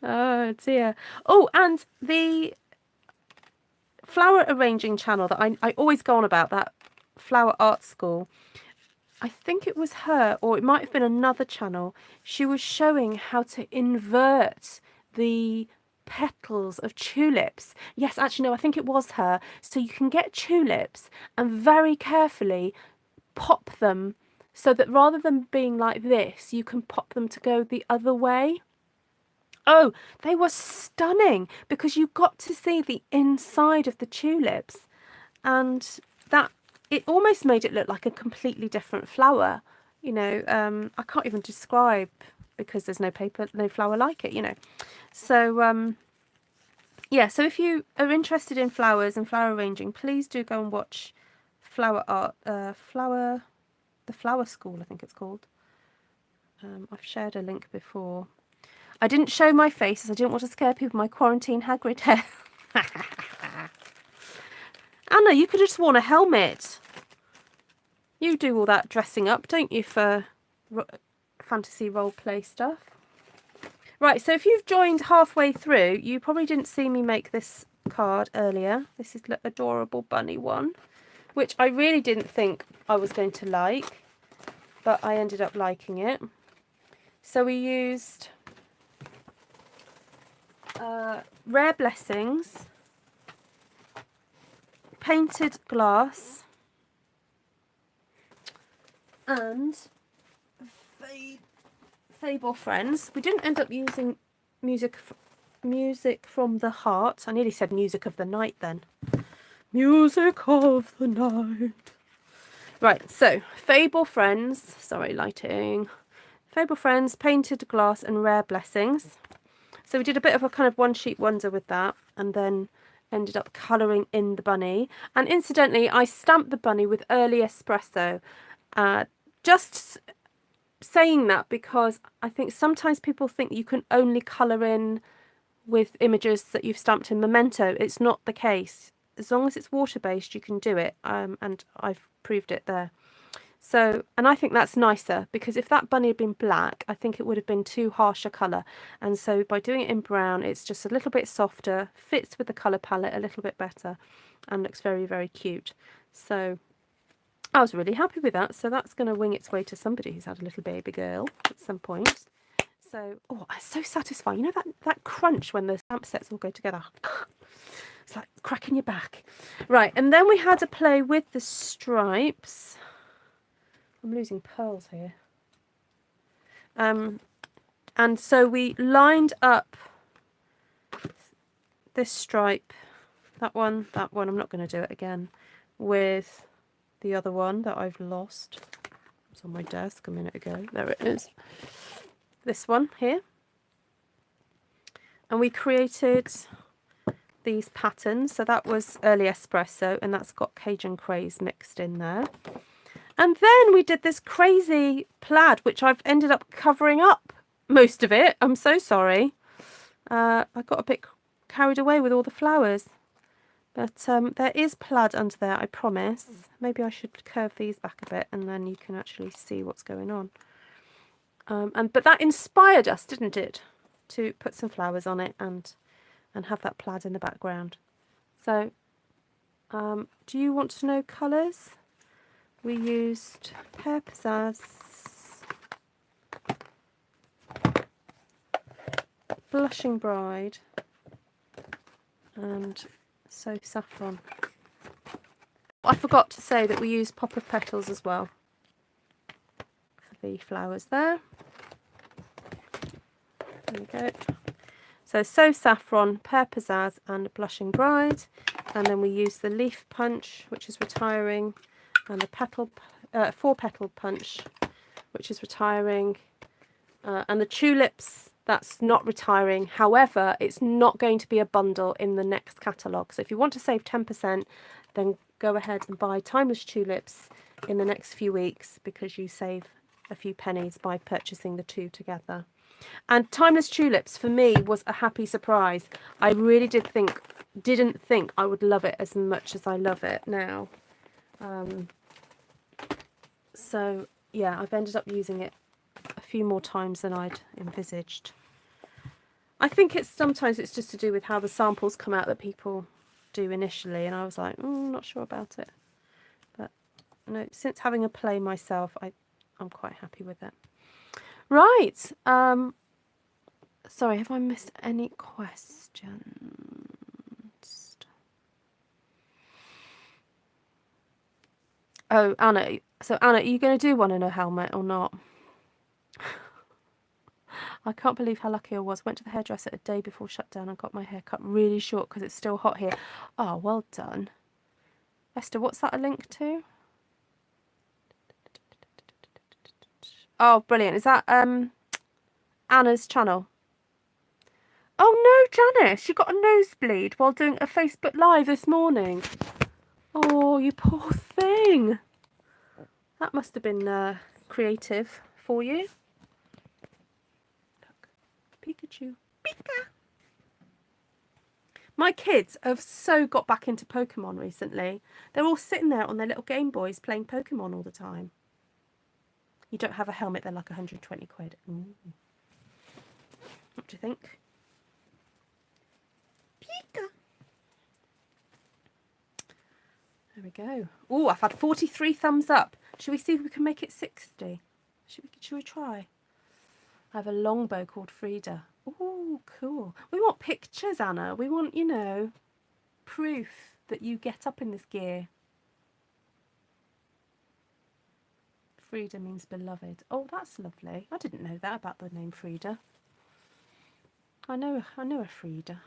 Oh dear. Oh, and the flower arranging channel that I always go on about, that flower art school, I think it was her, or it might have been another channel. She was showing how to invert the petals of tulips. Yes, actually, no, I think it was her. So you can get tulips and very carefully pop them so that rather than being like this, you can pop them to go the other way. Oh, they were stunning because you got to see the inside of the tulips, and that it almost made it look like a completely different flower. You know, I can't even describe because there's no paper, no flower like it, you know. So, yeah, so if you are interested in flowers and flower arranging, please do go and watch Flower Art, the Flower School, I think it's called. I've shared a link before. I didn't show my face as I didn't want to scare people with my quarantine Hagrid hair. Anna, you could have just worn a helmet. You do all that dressing up, don't you, for fantasy role play stuff? Right, so if you've joined halfway through, you probably didn't see me make this card earlier. This is the adorable bunny one, which I really didn't think I was going to like, but I ended up liking it. So we used Rare Blessings, painted glass, and Fable Friends. We didn't end up using music from the heart. I nearly said music of the night then. Music of the night. Right, so Fable Friends, sorry, lighting. Fable Friends, Painted Glass and Rare Blessings. So we did a bit of a kind of one sheet wonder with that, and then ended up colouring in the bunny. And incidentally, I stamped the bunny with early espresso. Just saying that because I think sometimes people think you can only colour in with images that you've stamped in Memento. It's not the case. As long as it's water-based, you can do it, and I've proved it there. So, and I think that's nicer, because if that bunny had been black, I think it would have been too harsh a colour. And so by doing it in brown, it's just a little bit softer, fits with the colour palette a little bit better, and looks very, very cute. So I was really happy with that. So that's going to wing its way to somebody who's had a little baby girl at some point. So, oh, it's so satisfying. You know that crunch when the stamp sets all go together? It's like cracking your back. Right, and then we had a play with the stripes. I'm losing pearls here. And so we lined up this stripe, that one, I'm not going to do it again, with the other one that I've lost. It's on my desk a minute ago. There it is. This one here. And we created these patterns. So that was early espresso, and that's got Cajun craze mixed in there. And then we did this crazy plaid, which I've ended up covering up most of it. I'm so sorry. I got a bit carried away with all the flowers. But there is plaid under there, I promise. Maybe I should curve these back a bit, and then you can actually see what's going on. But that inspired us, didn't it, to put some flowers on it and have that plaid in the background. So, do you want to know colours? We used Pear Pizzazz, Blushing Bride, and So Saffron. I forgot to say that we used Pop of Petals as well for the flowers there. There we go. So Saffron, Pear Pizzazz and Blushing Bride. And then we used the Leaf Punch, which is retiring, and the 4-petal punch, which is retiring, and the Tulips, that's not retiring. However, it's not going to be a bundle in the next catalogue. So if you want to save 10%, then go ahead and buy Timeless Tulips in the next few weeks, because you save a few pennies by purchasing the two together. And Timeless Tulips for me was a happy surprise. I really didn't think I would love it as much as I love it now. So yeah, I've ended up using it a few more times than I'd envisaged. I think sometimes it's just to do with how the samples come out that people do initially, and I was like, not sure about it. But no, since having a play myself, I'm quite happy with it. Right. Sorry, have I missed any questions? Oh, Anna. So Anna, are you going to do one in a helmet or not? I can't believe how lucky I was. Went to the hairdresser a day before shutdown and got my hair cut really short because it's still hot here. Oh, well done. Esther, what's that a link to? Oh, brilliant. Is that Anna's channel? Oh no, Janice, you got a nosebleed while doing a Facebook Live this morning. Oh, you poor thing. That must have been creative for you. Look, Pikachu. Pika! My kids have so got back into Pokemon recently. They're all sitting there on their little Game Boys playing Pokemon all the time. You don't have a helmet, they're like 120 quid. Ooh. What do you think? Pika! There we go. Oh, I've had 43 thumbs up. Should we see if we can make it 60? Should we try? I have a longbow called Frida. Oh, cool. We want pictures, Anna. We want, you know, proof that you get up in this gear. Frida means beloved. Oh, that's lovely. I didn't know that about the name Frida. I know a Frida.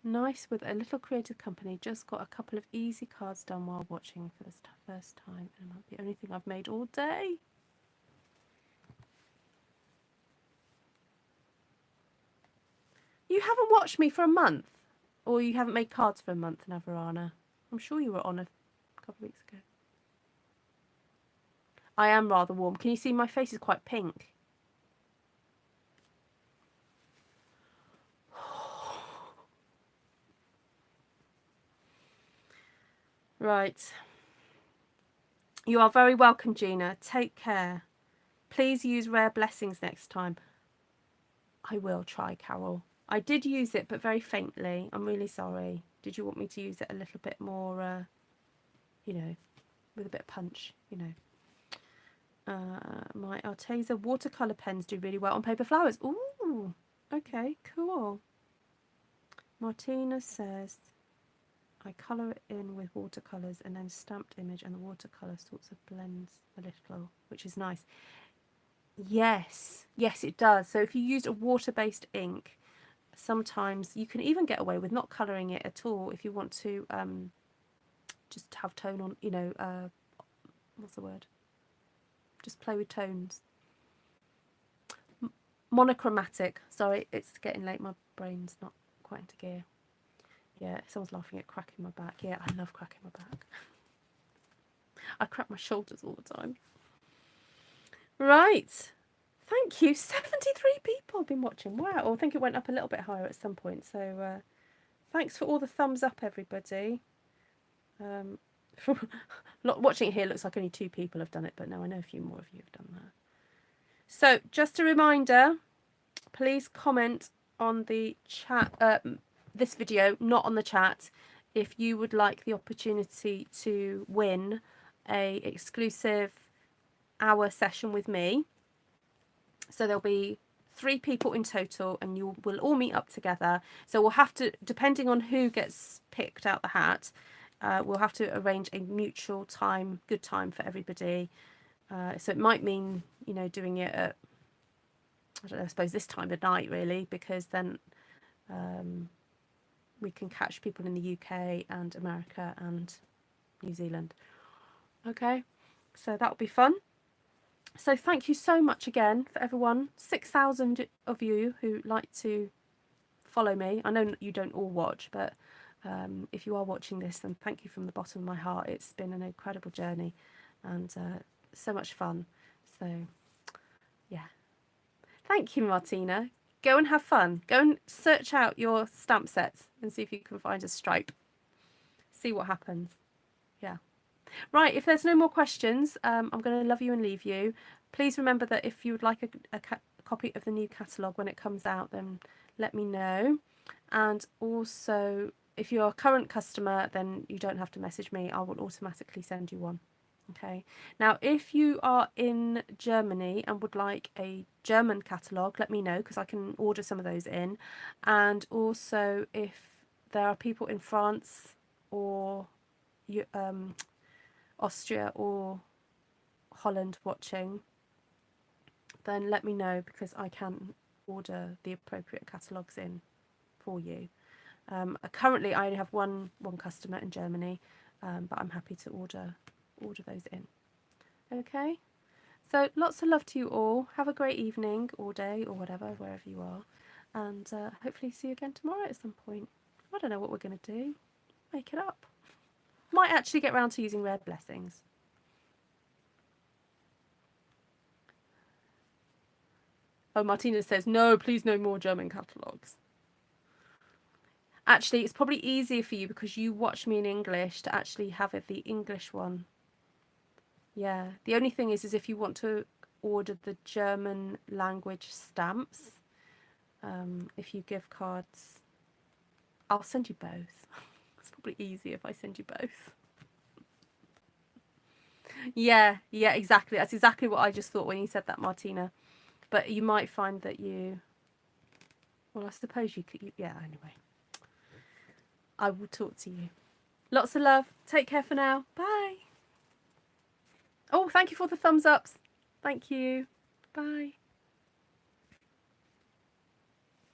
Nice with a little creative company. Just got a couple of easy cards done while watching for the first time. And it might be the only thing I've made all day. You haven't watched me for a month? Or you haven't made cards for a month, Navarana? I'm sure you were on a couple of weeks ago. I am rather warm. Can you see my face is quite pink? Right. You are very welcome, Gina. Take care. Please use rare blessings next time. I will try, Carol. I did use it, but very faintly. I'm really sorry. Did you want me to use it a little bit more, you know, with a bit of punch, you know? My Arteza watercolour pens do really well on paper flowers. Ooh, okay, cool. Martina says, I colour it in with watercolours and then stamped image, and the watercolour sorts of blends a little, which is nice. Yes, yes, it does. So if you use a water-based ink, sometimes you can even get away with not colouring it at all if you want to just have tone on, you know, what's the word? Just play with tones. Monochromatic. Sorry, it's getting late. My brain's not quite into gear. Yeah, someone's laughing at cracking my back. Yeah, I love cracking my back. I crack my shoulders all the time. Right. Thank you. 73 people have been watching. Wow. I think it went up a little bit higher at some point. So thanks for all the thumbs up, everybody. Watching it here looks like only 2 people have done it, but no, I know a few more of you have done that. So just a reminder, please comment on the chat, this video, not on the chat, if you would like the opportunity to win a exclusive hour session with me. So there'll be 3 people in total, and you will all meet up together. So we'll have to, depending on who gets picked out the hat, we'll have to arrange a mutual time, good time for everybody. So it might mean, you know, doing it at, I don't know, I suppose this time of night really, because then we can catch people in the UK and America and New Zealand. Okay, so that'll be fun. So thank you so much again for everyone. 6,000 of you who like to follow me. I know you don't all watch, but if you are watching this, then thank you from the bottom of my heart. It's been an incredible journey and so much fun. So yeah, thank you, Martina. Go and have fun. Go and search out your stamp sets and see if you can find a stripe. See what happens. Yeah. Right, if there's no more questions, I'm going to love you and leave you. Please remember that if you would like a copy of the new catalogue when it comes out, then let me know. And also, if you're a current customer, then you don't have to message me. I will automatically send you one. Okay. Now, if you are in Germany and would like a German catalogue, let me know, because I can order some of those in. And also, if there are people in France or Austria or Holland watching, then let me know, because I can order the appropriate catalogues in for you. Currently I only have one customer in Germany, but I'm happy to order those in. Okay, so lots of love to you all. Have a great evening or day or whatever, wherever you are, and hopefully see you again tomorrow at some point. I don't know what we're going to do. Make it up. Might actually get round to using rare blessings. Oh, Martina says, no, please no more German catalogues. Actually, it's probably easier for you because you watch me in English to actually have it, the English one. Yeah, the only thing is if you want to order the German language stamps, if you give cards, I'll send you both. It's probably easier if I send you both. Yeah, exactly. That's exactly what I just thought when you said that, Martina. But you might find that you, well, I suppose you could, yeah, anyway. I will talk to you. Lots of love. Take care for now. Bye. Oh, thank you for the thumbs ups. Thank you. Bye.